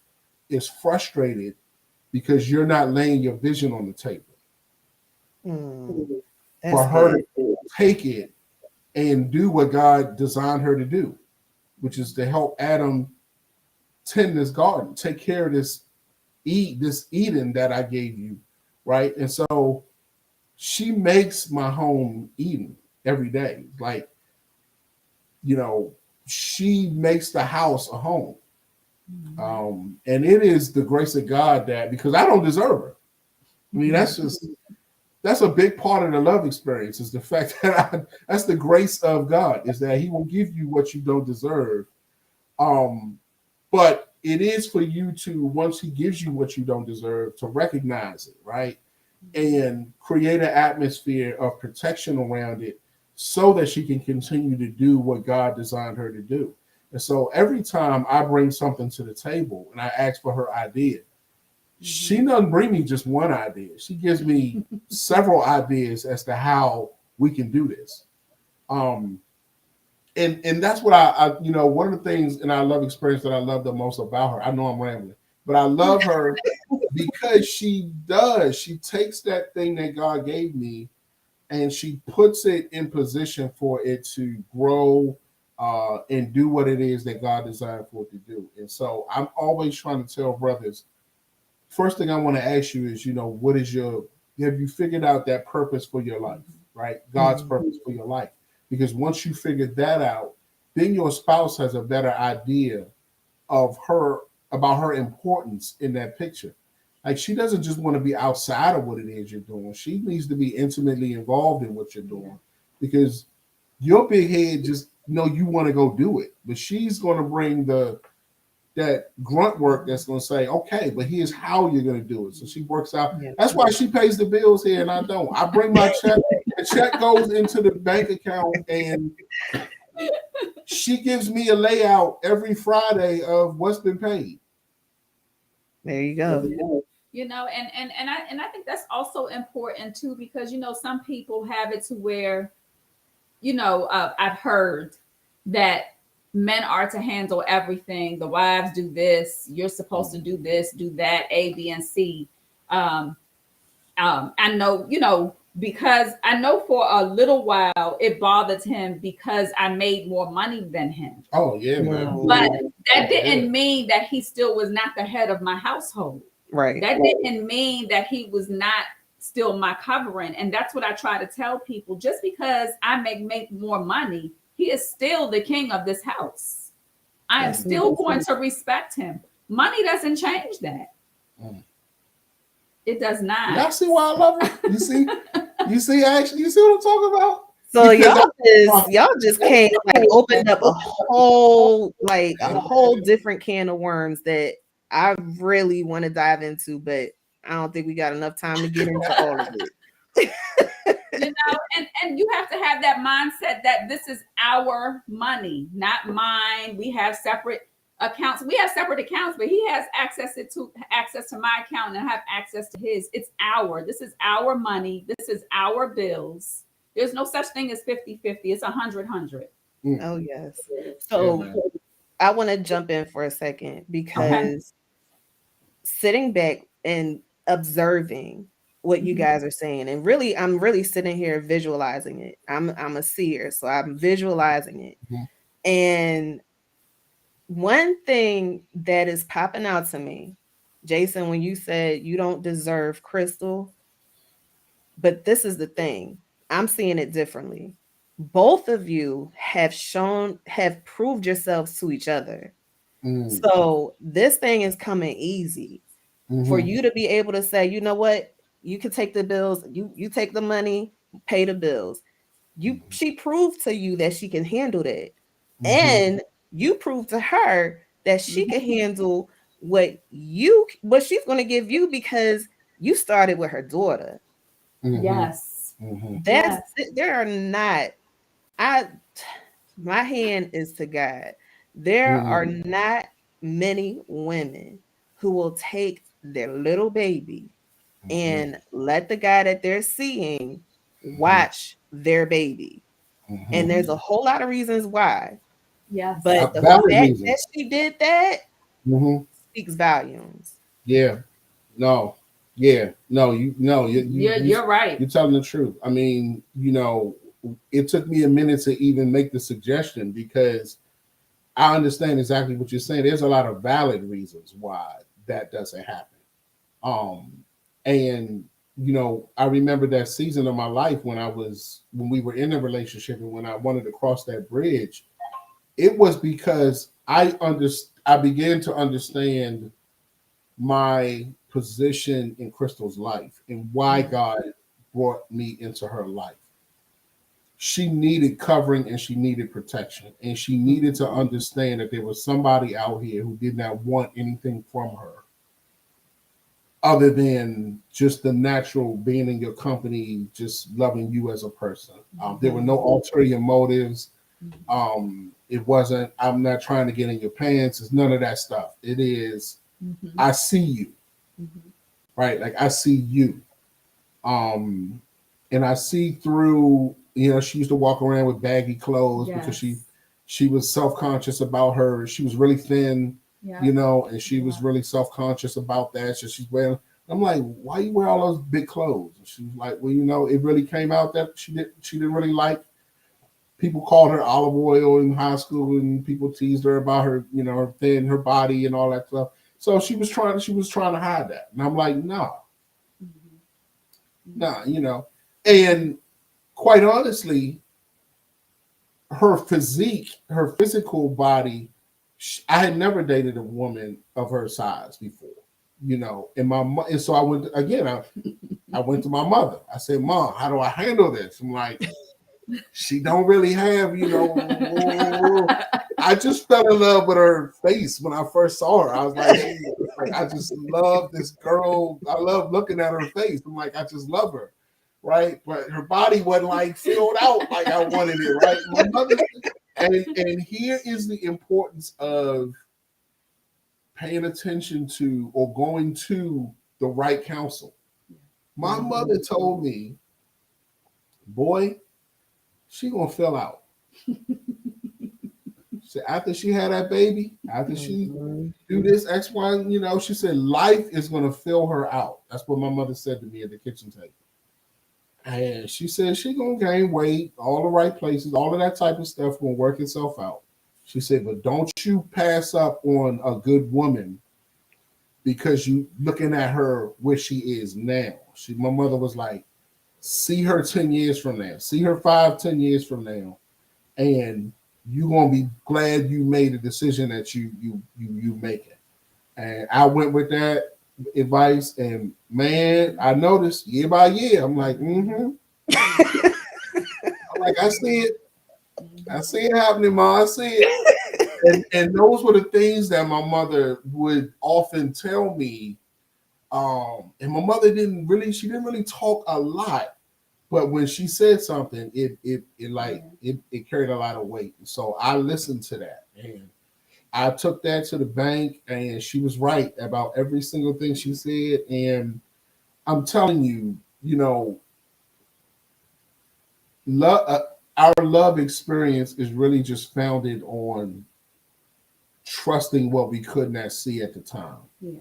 is frustrated because you're not laying your vision on the table That's for her good. to take it and do what God designed her to do, which is to help Adam tend this garden, take care of this Eden that I gave you, right? And so she makes my home Eden every day. Like, you know, she makes the house a home. And it is the grace of God, that, because I don't deserve her. I mean, that's a big part of the love experience, is the fact that that's the grace of God, is that He will give you what you don't deserve. But it is for you to, once He gives you what you don't deserve, to recognize it, right? And create an atmosphere of protection around it, so that she can continue to do what God designed her to do. And so every time I bring something to the table and I ask for her idea, she doesn't bring me just one idea. She gives me several ideas as to how we can do this. Um, and that's what one of the things in our love experience that I love the most about her. I know I'm rambling, but I love her because she takes that thing that God gave me, and she puts it in position for it to grow, and do what it is that God designed for it to do. And so I'm always trying to tell brothers, first thing I want to ask you is, have you figured out that purpose for your life, right? God's purpose for your life. Because once you figure that out, then your spouse has a better idea of her, about her importance in that picture. Like, she doesn't just want to be outside of what it is you're doing. She needs to be intimately involved in what you're doing, because your big head just you want to go do it, but she's going to bring that grunt work that's going to say, okay, but here's how you're going to do it. So she works out. Yeah. That's why she pays the bills here and I don't. I bring my check. The check goes into the bank account, and she gives me a layout every Friday of what's been paid. There you go. And I think that's also important too, because some people have it to where I've heard that men are to handle everything. The wives do this. You're supposed to do this, do that, A, B, and C. Um, I know, because I know for a little while it bothered him because I made more money than him. Oh yeah, man. But that didn't mean that he still was not the head of my household. Right. That didn't mean that he was not still my covering. And that's what I try to tell people. Just because I make more money, he is still the king of this house. I am Yes, still going to respect him. Money doesn't change that. It does not. Y'all see why I love her? You see, actually, you see what I'm talking about? So Because y'all just came like opened up a whole different can of worms that I really want to dive into, but I don't think we got enough time to get into all of it. And you have to have that mindset that this is our money, not mine. We have separate accounts. We have separate accounts, but he has access to my account, and I have access to his. It's this is our money. This is our bills. There's no such thing as 50-50. It's 100-100. mm, Oh yes. yeah, So man. I want to jump in for a second Okay. because sitting back and observing what you Mhm. guys are saying, and really I'm really sitting here visualizing it. I'm a seer, so I'm visualizing it. Mhm, And one thing that is popping out to me, Jason, when you said you don't deserve Crystal, but this is the thing, I'm seeing it differently. Both of you have proved yourselves to each other. mm, So this thing is coming easy for mhm, you to be able to say, you know what, you can take the bills, you take the money, pay the bills. She proved to you that she can handle that. mhm, And you proved to her that she can Mhm. handle what she's going to give you because you started with her daughter. mhm, Yes. mhm, That's Yes. there are not I my hand is to God. There are mhm, not many women who will take their little baby mhm, and let the guy that they're seeing mhm, watch their baby. And mhm. there's a Mhm. whole lot of reasons why. Yes. But the Valid fact that reasons. she did that Hmm. speaks volumes. Yeah. No. Yeah. No. You're right. You're telling the truth. I mean, it took me a minute to even make the suggestion because I understand exactly what you're saying. There's a lot of valid reasons why that doesn't happen. Um, and I remember that season of my life when we were in a relationship and when I wanted to cross that bridge. It was because I began to understand my position in Crystal's life and why God brought me into her life. She needed covering and she needed protection. And she needed to understand that there was somebody out here who did not want anything from her other than just the natural being in your company, just loving you as a person. There were no Mhm. ulterior motives. Mhm. It wasn't, I'm not trying to get in your pants. It's none of that stuff. It is, Mhm. I see you, Mhm. right? Like I see you. Um, and I see through, she used to walk around with baggy clothes because she Yes. she was self-conscious about her. She was really thin, Yeah. and she was Yeah. really self-conscious about that. So she's wearing, I'm like, why you wear all those big clothes? And she was like, well, it really came out that she didn't really like people called her olive oil in high school and people teased her about her, her thin, her body and all that stuff. So she was trying to hide that. And I'm like, no, Mhm. nah, Mhm. and quite honestly, her physique, her physical body, I had never dated a woman of her size before, and so I went again. I went to my mother. I said, "Mom, how do I handle this?" I'm like, she don't really have, I just fell in love with her face when I first saw her. I was like, I just love this girl. I love looking at her face. I'm like, I just love her, right? But her body wasn't like filled out like I wanted it, right? My mother, and here is the importance of paying attention to or going to the right counsel. My Mhm. mother told me, boy, she gonna fill out. So after she had that baby, after she Mhm. do this X, Y, she said life is gonna fill her out. That's what my mother said to me at the kitchen table. And she said she gonna gain weight, all the right places, all of that type of stuff gonna work itself out. She said, but don't you pass up on a good woman because you looking at her where she is now. My mother was like, see her 10 years from now, see her 5, 10 years from now, and you're gonna be glad you made the decision that you making. And I went with that. advice, and man, I noticed year by year, I'm like, I'm like, I see it. I see it happening, Ma. I see it. And those were the things that my mother would often tell me. And my mother she didn't really talk a lot, but when she said something, it carried a lot of weight. So I listened to that, and I took that to the bank, and she was right about every single thing she said. And I'm telling you, love, our love experience is really just founded on trusting what we could not see at the time. Yeah.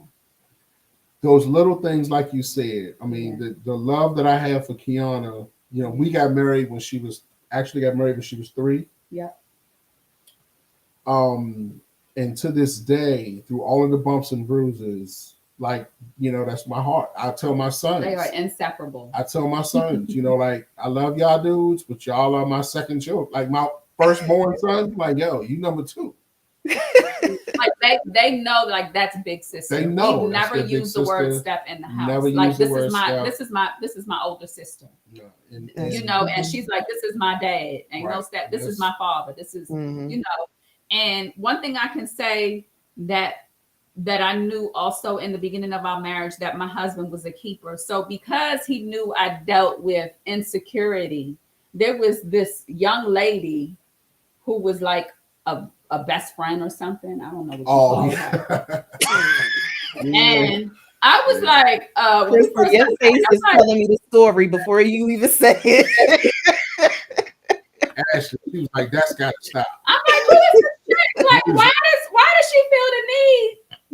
Those little things, like you said, I mean, Yeah. the love that I have for Kiana, we got married when she was actually got married when she was 3. Yeah. Um, and to this day, through all of the bumps and bruises, like, that's my heart. I tell my sons, They are inseparable. I tell my sons, like, I love y'all dudes, but y'all are my second children. Like my firstborn son, like, yo, you number 2. Like they know, like, that's big sister. They know We've that's never their big used the word sister. step in the Never house. Like, used the this is word my step. this is my older sister. No, And she's like, this is my dad. Ain't no Right. step. This is my father. This is Mhm. And one thing I can say that I knew also in the beginning of our marriage, that my husband was a keeper. So because he knew I dealt with insecurity, there was this young lady who was like a best friend or something. I don't know what you call her. And I was like, when we Crystal, first your got married, face I'm is like, telling me the story before you even say it. Ashley, she was like, that's got to stop. I'm like, who is this chick? Like, why does she feel the need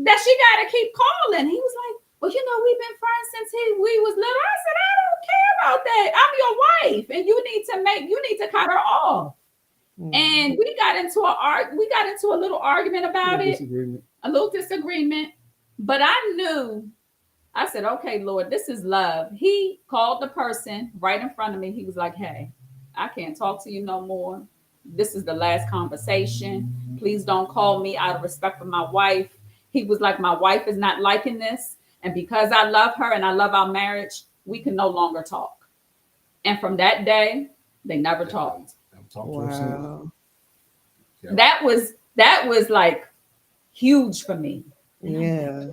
that she got to keep calling? He was like, well, we've been friends since we was little. I said, I don't care about that. I'm your wife, and you need to cut her off. And we got into a little argument about it, a little disagreement. But I knew, I said, okay, Lord, this is love. He called the person right in front of me. He was like, hey, I can't talk to you no more. This is the last conversation. Please don't call me, out of respect for my wife. He was like, my wife is not liking this. And because I love her and I love our marriage, we can no longer talk. And from that day, they never talked. Wow. Yeah. That was like huge for me. And I'm like, Yeah.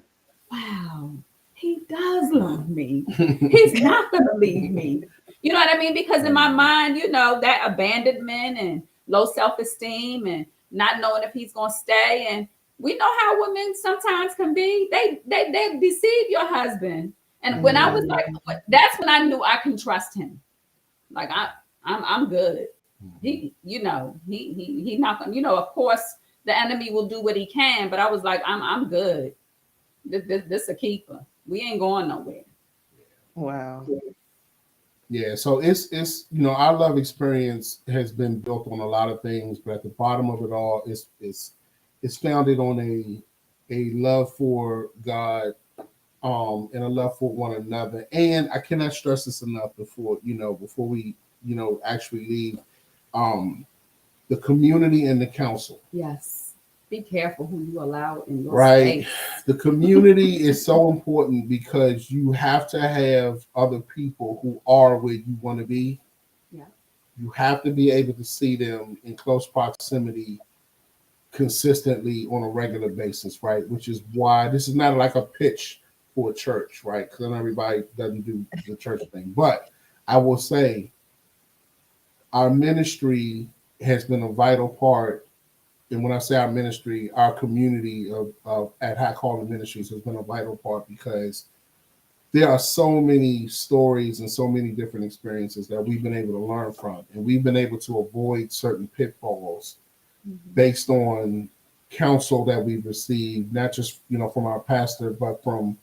wow, he does love me. He's not going to leave me. You know what I mean? Because in my mind, that abandonment and low self-esteem and not knowing if he's going to stay. And we know how women sometimes can be. They deceive your husband. And when I was like, that's when I knew I can trust him. Like, I'm good. He not gonna, of course the enemy will do what he can, but I was like, I'm good. This a keeper. We ain't going nowhere. Wow. Yeah, so it's our love experience has been built on a lot of things, but at the bottom of it all, it's founded on a love for God, and a love for one another. And I cannot stress this enough before we actually leave, the community and the council. Yes. Be careful who you allow in your Right. space. The community is so important because you have to have other people who are where you want to be. Yeah. You have to be able to see them in close proximity consistently on a regular basis, right? Which is why this is not like a pitch for a church, right? Because not everybody doesn't do the church thing. But I will say our ministry has been a vital part. And when I say our ministry, our community of at High Calling Ministries has been a vital part, because there are so many stories and so many different experiences that we've been able to learn from, and we've been able to avoid certain pitfalls based on counsel that we've received, not just from our pastor, but from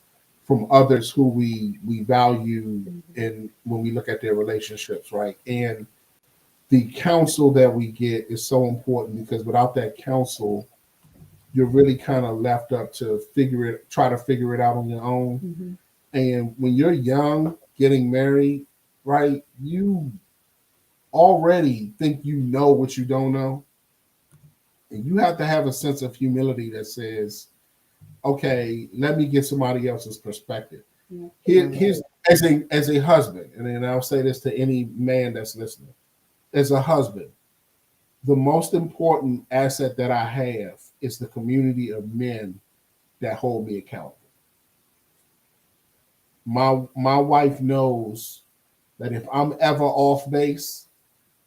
others who we value, and when we look at their relationships, right? And the counsel that we get is so important, because without that counsel, you're really kind of left up to try to figure it out on your own. And when you're young, getting married, right, you already think you know what you don't know. And you have to have a sense of humility that says, okay, let me get somebody else's perspective. Yeah. Here's as a husband, and then I'll say this to any man that's listening. As a husband, the most important asset that I have is the community of men that hold me accountable. My wife knows that if I'm ever off base,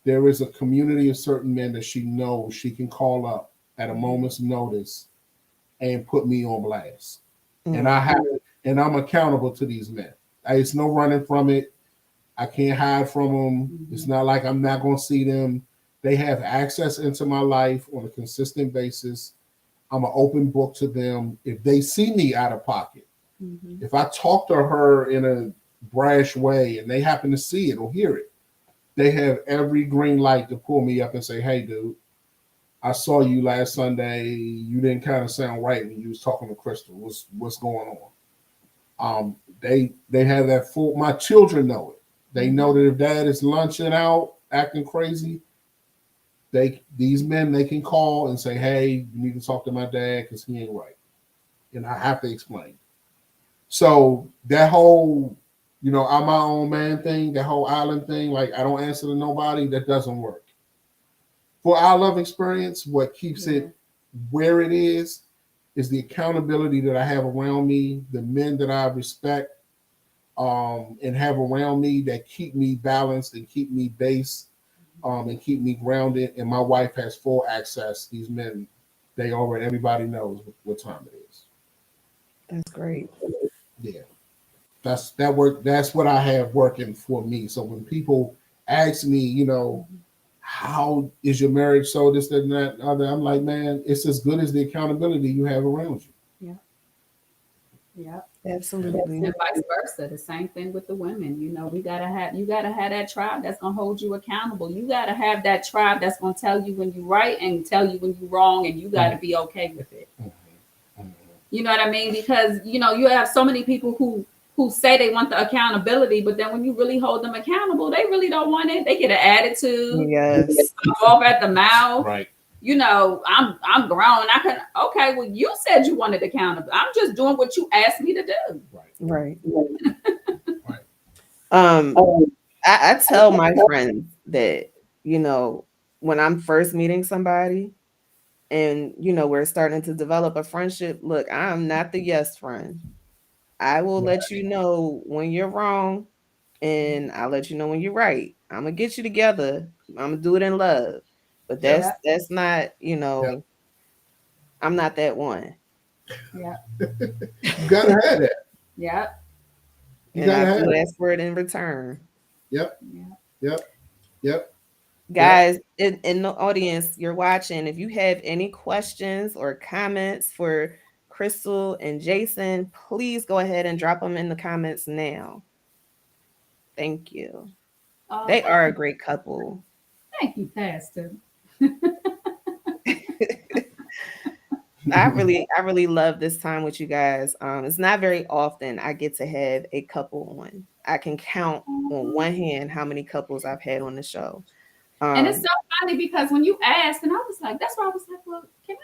there is a community of certain men that she knows she can call up at a moment's notice and put me on blast. And I Mm, have and I'm accountable to these men. It's no running from it. I can't hide from them. It's Mhm. not like I'm not going to see them. They have access into my life on a consistent basis. I'm an open book to them. If they see me out of pocket, Mhm. if I talk to her in a brash way and they happen to see it or hear it, they have every green light to pull me up and say, "Hey, dude, I saw you last Sunday. You didn't kind of sound right when you was talking to Crystal. What's going on?" They have that full. My children know it. They know Mhm. that if dad is lunching out, acting crazy, these men they can call and say, "Hey, you need to talk to my dad because he ain't right," and I have to explain. So that whole, I'm my own man thing, that whole island thing, like I don't answer to nobody, that doesn't work. For our love experience, what keeps Yeah. it where it is the accountability that I have around me, the men that I respect, and have around me that keep me balanced and keep me based, and keep me grounded. And my wife has full access. These men, everybody knows what time it is. that's great. Yeah, that work. That's what I have working for me. So when people ask me, Mhm. how is your marriage so this, that, and that, and other, I'm like, man, it's as good as the accountability you have around you. Yeah. Yeah. Absolutely. And vice versa. The same thing with the women. You gotta have that tribe that's gonna hold you accountable. You gotta have that tribe that's gonna tell you when you're right and tell you when you're wrong, and you gotta be okay with it. Mm-hmm. You know what I mean? Because you have so many people who say they want the accountability, but then when you really hold them accountable, they really don't want it. They get an attitude, Yes. off at the mouth. Right. I'm grown. I can okay. Well, you said you wanted accountable. I'm just doing what you asked me to do. Right. Right. Right. Um, I tell my friends that, you know, when I'm first meeting somebody and, we're starting to develop a friendship, look, I'm not the yes friend. I will let you know when you're wrong and I'll let you know when you're right. I'm gonna get you together. I'm gonna do it in love. But Yep. that's not, Yep. I'm not that one. Yeah, You gotta have that. yeah, You And gotta I have do it. ask for it in return. Yep. yeah. Yep. Yep. Yep. Guys in the audience, you're watching. If you have any questions or comments for Crystal and Jason, please go ahead and drop them in the comments now. Thank you. They Thank are a you, great couple. Pastor. I really love this time with you guys. It's not very often I get to have a couple on. I can count on one hand how many couples I've had on the show. And it's Um, so funny because when you asked, and I was like, that's why I was like, well, can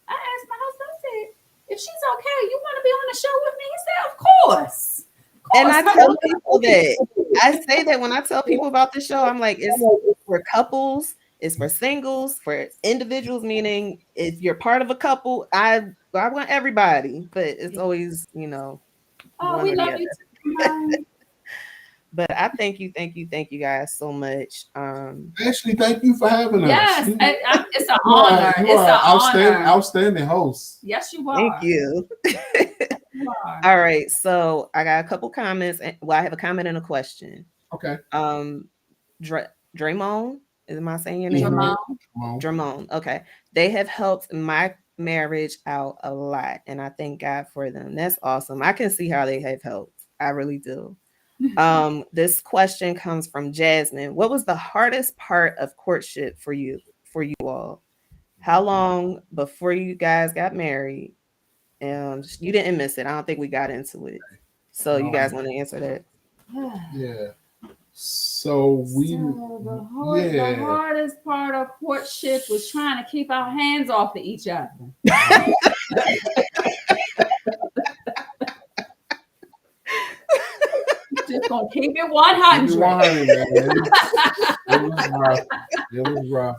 I asked my husband, I said, if she's okay, you want to be on the show with me? He said, of course. Of and course. I tell people that I say that when I tell people about the show, I'm like, it's for couples, it's for singles, for individuals, meaning if you're part of a couple, I want everybody, but it's always, Oh, one we or the love other. you too, honey. But I thank you guys so much. Ashley, thank you for having us. Yes, it's an You are honor. you It's are an an honor. outstanding host. Yes, you Thank are. you. You are. All right, so I got a couple comments. Well, I have a comment and a question. Okay. Um, Draymond, am I saying your name Mm-hmm. right? Jamal. Come on. Dramon. Okay. They have helped my marriage out a lot, and I thank God for them. That's awesome. I can see how they have helped. I really do. This question comes from Jasmine. What was the hardest part of courtship for you all? How long before you guys got married? You didn't miss it. I don't think we got into it. So you Um, guys want to answer that? yeah. So we, So the yeah. hardest part of courtship was trying to keep our hands off of each other. just gonna keep it Keep it 100. 100, man. It was rough. It was rough.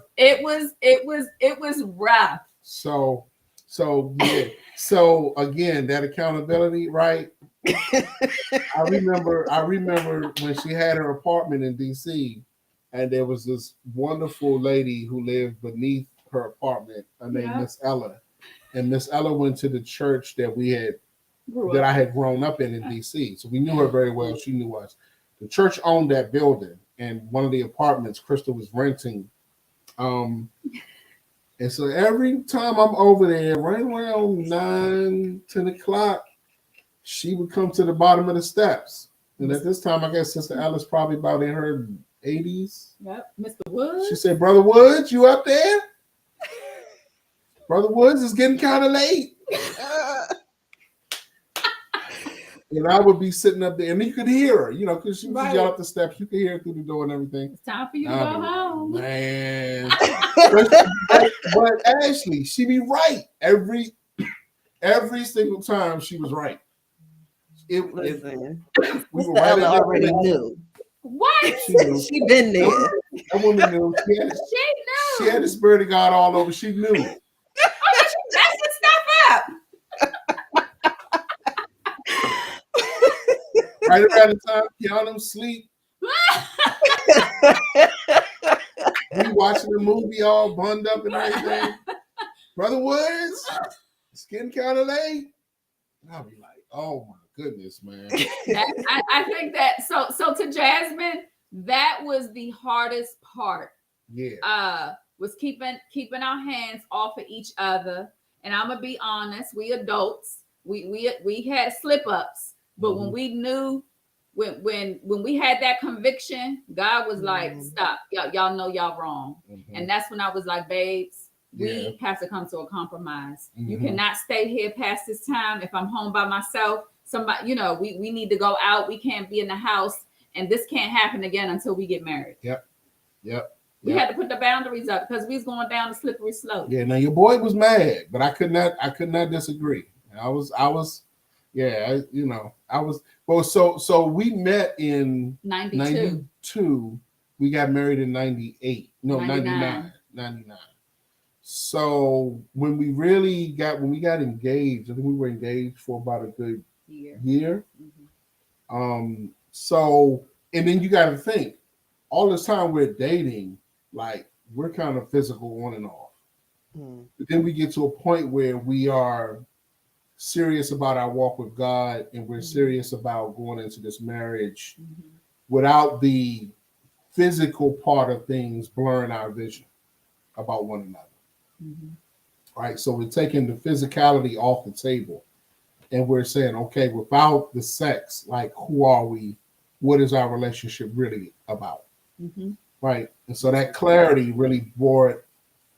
It was rough. So, so yeah. So again, that accountability, right? I remember when she had her apartment in DC, and there was this wonderful lady who lived beneath her apartment. Her name Yeah. Miss Ella, and Miss Ella went to the church Grew that up. I had grown up in DC. So we knew her very well. She knew us. The church owned that building, and one of the apartments Crystal was renting. Um, and so every time I'm over there, right around 9, 10 o'clock, she would come to the bottom of the steps. And at this time, I guess Sister Alice probably about in her 80s. Yep. Mr. She Woods. said, Brother Woods, you up there? Brother Woods, it's getting kind of late. And I would be sitting up there, and you could hear her, because she was yelling up the steps. You could hear her through the door and everything. It's time for you to go home. Man. but Ashley, she be right every single time. She was right. Listen, We were Mr. right Ella at already that. knew. What? She knew. She been there. That woman knew. She She knew. had the spirit of God all over. She knew. Oh, yeah, she messing stuff up. Right around the time Keanu sleep, we watching the movie all bunned up and everything. Brother Woods, it's getting kind of late. And I'll be like, oh my goodness, man. I think that so to Jasmine, that was the hardest part. Yeah. Was keeping our hands off of each other. And I'm gonna be honest, we adults, we had slip ups, but when we knew when we had that conviction, God was like, stop, y'all know y'all wrong. And that's when I was like, babes, we have to come to a compromise. You cannot stay here past this time. If I'm home by myself, somebody, we need to go out. We can't be in the house, and this can't happen again until we get married. Yep. We had to put the boundaries up because we was going down the slippery slope. Yeah. Now your boy was mad, but I could not disagree. I was, well, so we met in 92. We got married in 98. No, 99. So when we got engaged, I think we were engaged for about a good year. So, and then you got to think, all this time we're dating, like we're kind of physical on and off. But then we get to a point where we are serious about our walk with God, and we're serious about going into this marriage without the physical part of things blurring our vision about one another. Right? So we're taking the physicality off the table, and we're saying, okay, without the sex, like who are we? What is our relationship really about? Right? And so that clarity really brought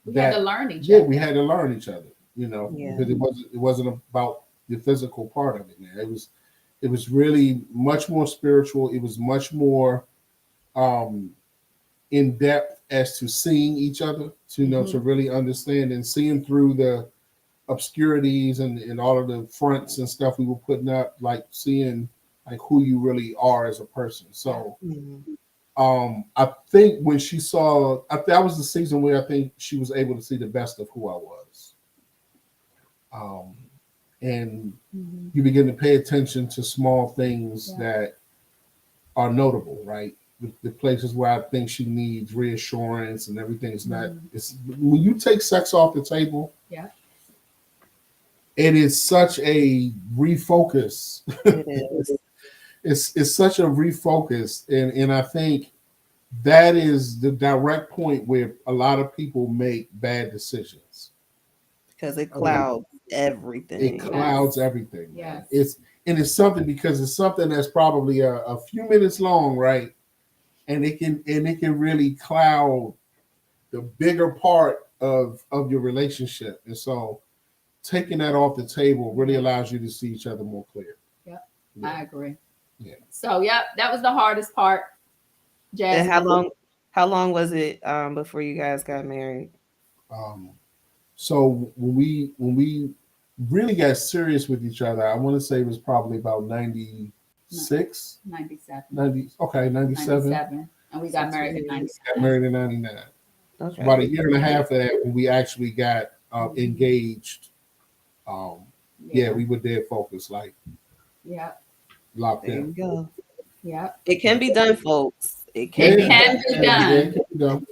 we had to learn each other. Yeah, we had to learn each other. Because it wasn't about the physical part of it, man. It was really much more spiritual. It was much more in depth as to seeing each other, to really understand and seeing through the obscurities and all of the fronts and stuff we were putting up, like seeing like who you really are as a person. So I think when she saw, that was the season where I think she was able to see the best of who I was. And you begin to pay attention to small things that are notable, right? The places where I think she needs reassurance and everything is not. It's when you take sex off the table. It is such a refocus. It is. It's such a refocus, and I think that is the direct point where a lot of people make bad decisions. Because it clouds everything. It clouds everything. Yes. It's something because it's something that's probably a few minutes long, right? And it can really cloud the bigger part of your relationship. And so taking that off the table really allows you to see each other more clear. Yep. I agree. Yeah. So that was the hardest part. And how long was it before you guys got married? So when we really got serious with each other, I want to say it was probably about 97, six, 97. 90. Okay, 97. 97. And we got married in Got 99. married in 99. So about Okay. a year and a half of that when we actually got engaged. Um, yeah, Yeah. we were dead focused, like Yep. locked There in. you go. Yep. It can be done, folks. It Yeah, can It be done. can be yeah, done. it can go.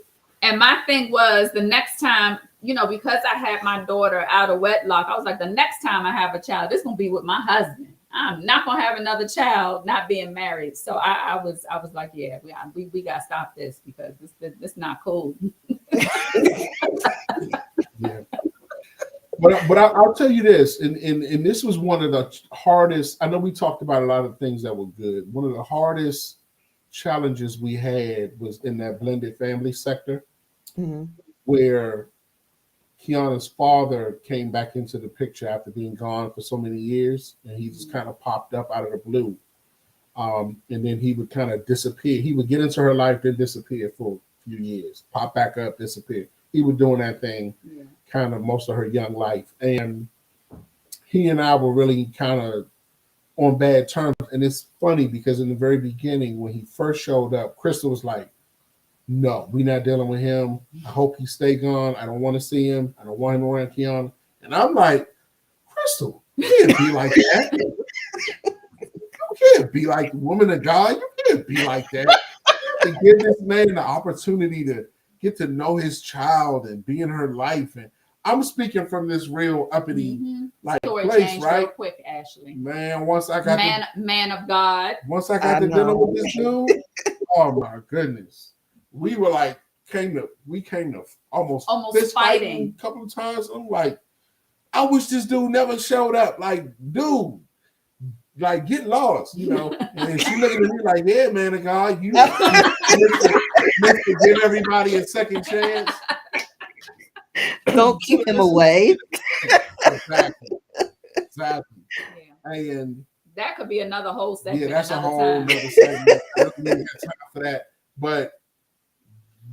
And my thing was the next time, because I had my daughter out of wedlock, I was like, the next time I have a child, this gonna be with my husband. I'm not gonna have another child not being married. So I was like, yeah, we gotta stop this because this not cool. Yeah. But I'll tell you this, and this was one of the hardest. I know we talked about a lot of things that were good. One of the hardest challenges we had was in that blended family sector, Mhm. where Kiana's father came back into the picture after being gone for so many years, and he just kind of popped up out of the blue. And then he would kind of disappear. He would get into her life, then disappear for a few years, pop back up, disappear. He was doing that thing Yeah. kind of most of her young life. And he and I were really kind of on bad terms. And it's funny because in the very beginning, when he first showed up, Crystal was like, no, we're not dealing with him. I hope he stay gone. I don't want to see him. I don't want him around Kiana. And I'm like, Crystal, you can't be like that. You can't be like the woman of God. You can't be like that. To give this man the opportunity to get to know his child and be in her life. And I'm speaking from this real uppity like Story place, changed right? real quick, Ashley. Man, once I got Man of God. to dinner know. with this dude, oh my goodness. We were like we came to almost fist fighting a couple of times. I'm like, I wish this dude never showed up. Like, dude, like get lost, And she looking at me like, yeah, man of God, you meant to give everybody a second chance. Don't keep him away. Exactly. Exactly. Yeah. And That could be another whole segment. yeah, that's a another whole time. other segment. I don't even have time for that. But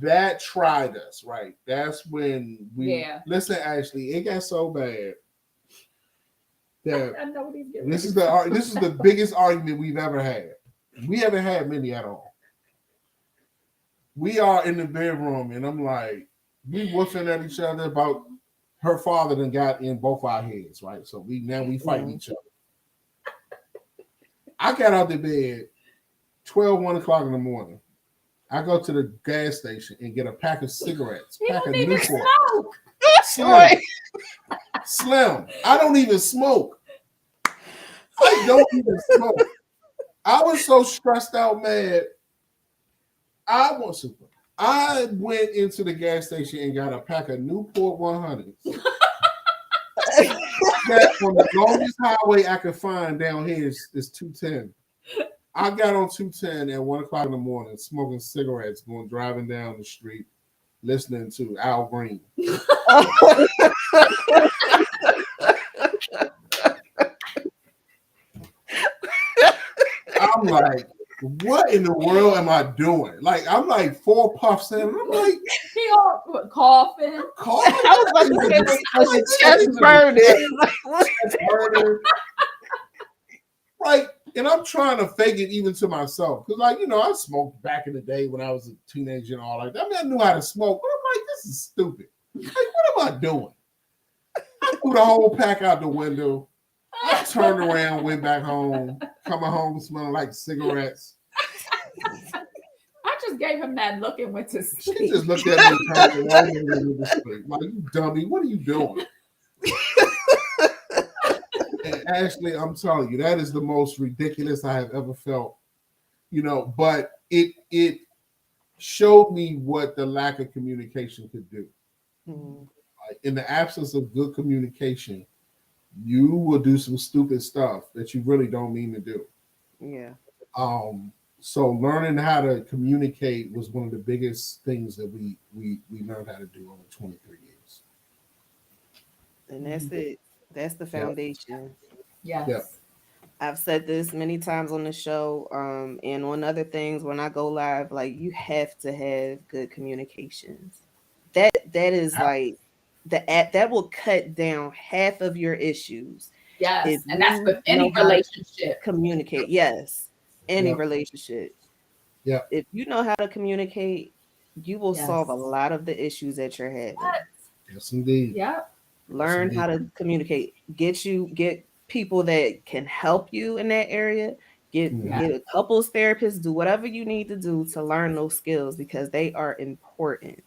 that tried us, right? That's when we listen, Ashley, it got so bad that I know what he's getting this ready is the biggest argument we've ever had. We haven't had many at all. We are in the bedroom, and I'm like, we woofing at each other about her father done got in both our heads, right? So we fighting each other. I got out the bed 1 o'clock in the morning. I go to the gas station and get a pack of cigarettes, He pack of don't even Newport. smoke. Slim. Slim. I don't even smoke. I don't even smoke. I was so stressed out, mad. I went into the gas station and got a pack of Newport 100s. That on the longest highway I could find down here is 210. I got on 210 at 1 o'clock in the morning, smoking cigarettes, driving down the street, listening to Al Green. I'm like, what in the world am I doing? Like, I'm like 4 puffs in, and I'm like, He all coughing. I was about to say, was your chest burning? Like, and I'm trying to fake it even to myself. Because, like, I smoked back in the day when I was a teenager and all like that. I mean, I knew how to smoke, but I'm like, this is stupid. Like, what am I doing? I threw the whole pack out the window. I turned around, went back home, coming home smelling like cigarettes. I just gave him that look and went to sleep. She just looked at me and turned around and went to sleep. Like, you dummy, what are you doing? And Ashley, I'm telling you, that is the most ridiculous I have ever felt. But it showed me what the lack of communication could do. Mm. Like, in the absence of good communication, you will do some stupid stuff that you really don't mean to do. Yeah. So learning how to communicate was one of the biggest things that we learned how to do over 23 years. And that's it. That's the foundation. Yes. Yeah. I've said this many times on the show, and on other things when I go live, like you have to have good communications. That is like that will cut down half of your issues. Yes. If And that's you with know any how to relationship. communicate. Yes. any Yep. relationship. Yep. If you know how to communicate, you will Yes. solve a lot of the issues that you're having. What? Yes, indeed. Yep. Yes, Learn indeed. how to communicate. Get people that can help you in that area. Hmm. Yes. Get a couples therapist. Do whatever you need to do to learn those skills because they are important.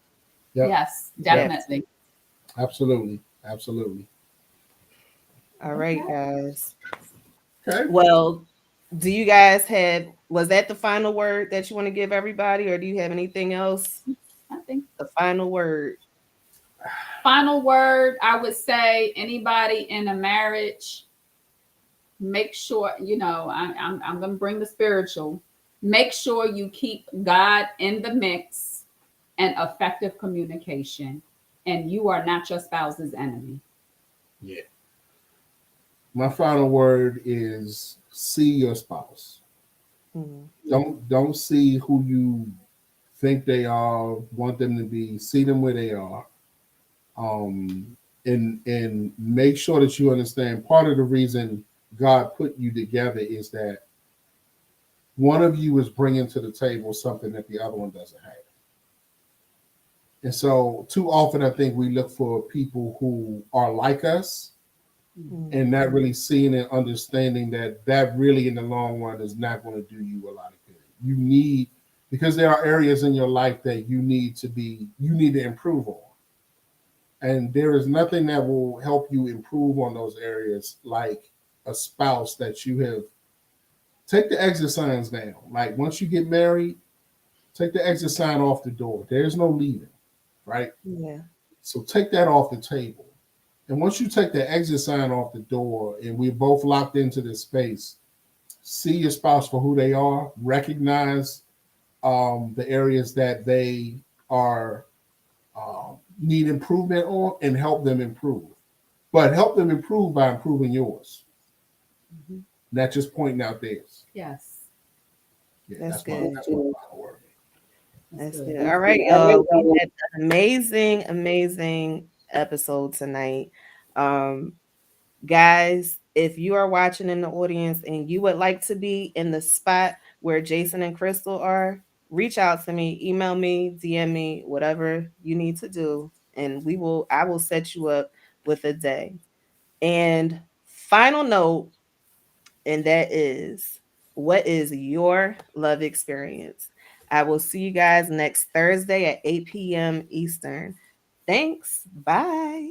Yep. Yes. You Yep. have to. Definitely. Absolutely. Absolutely. All right, Okay. guys. Okay. Well, do you guys have, was that the final word that you want to give everybody, or do you have anything else? I think The final word. final word, I would say anybody in a marriage, make sure, I'm going to bring the spiritual. Make sure you keep God in the mix and effective communication. And you are not your spouse's enemy. Yeah. My final word is see your spouse. Mhm. Don't see who you think they are, want them to be. See them where they are. Um, and make sure that you understand. Part of the reason God put you together is that one of you is bringing to the table something that the other one doesn't have. And so, too often, I think we look for people who are like us Mhm. and not really seeing and understanding that that really, in the long run, is not going to do you a lot of good. You need, because there are areas in your life that you need to improve on. And there is nothing that will help you improve on those areas like a spouse that you have. Take the exit signs down. Like once you get married, take the exit sign off the door. There's no leaving, right? Yeah. So take that off the table. And once you take the exit sign off the door and we're both locked into this space, see your spouse for who they are, recognize the areas that they are need improvement on, and help them improve. But help them improve by improving yours, Mhm. not just pointing out theirs. Yes. Yeah, That's that's my good. final word. That's That's good. good. All right, y'all. We had an amazing, amazing episode tonight. Um, guys, if you are watching in the audience and you would like to be in the spot where Jason and Crystal are, reach out to me, email me, DM me, whatever you need to do, and I will set you up with a day. And final note, and that is, what is your love experience? I will see you guys next Thursday at 8 p.m. Eastern. Thanks. Bye.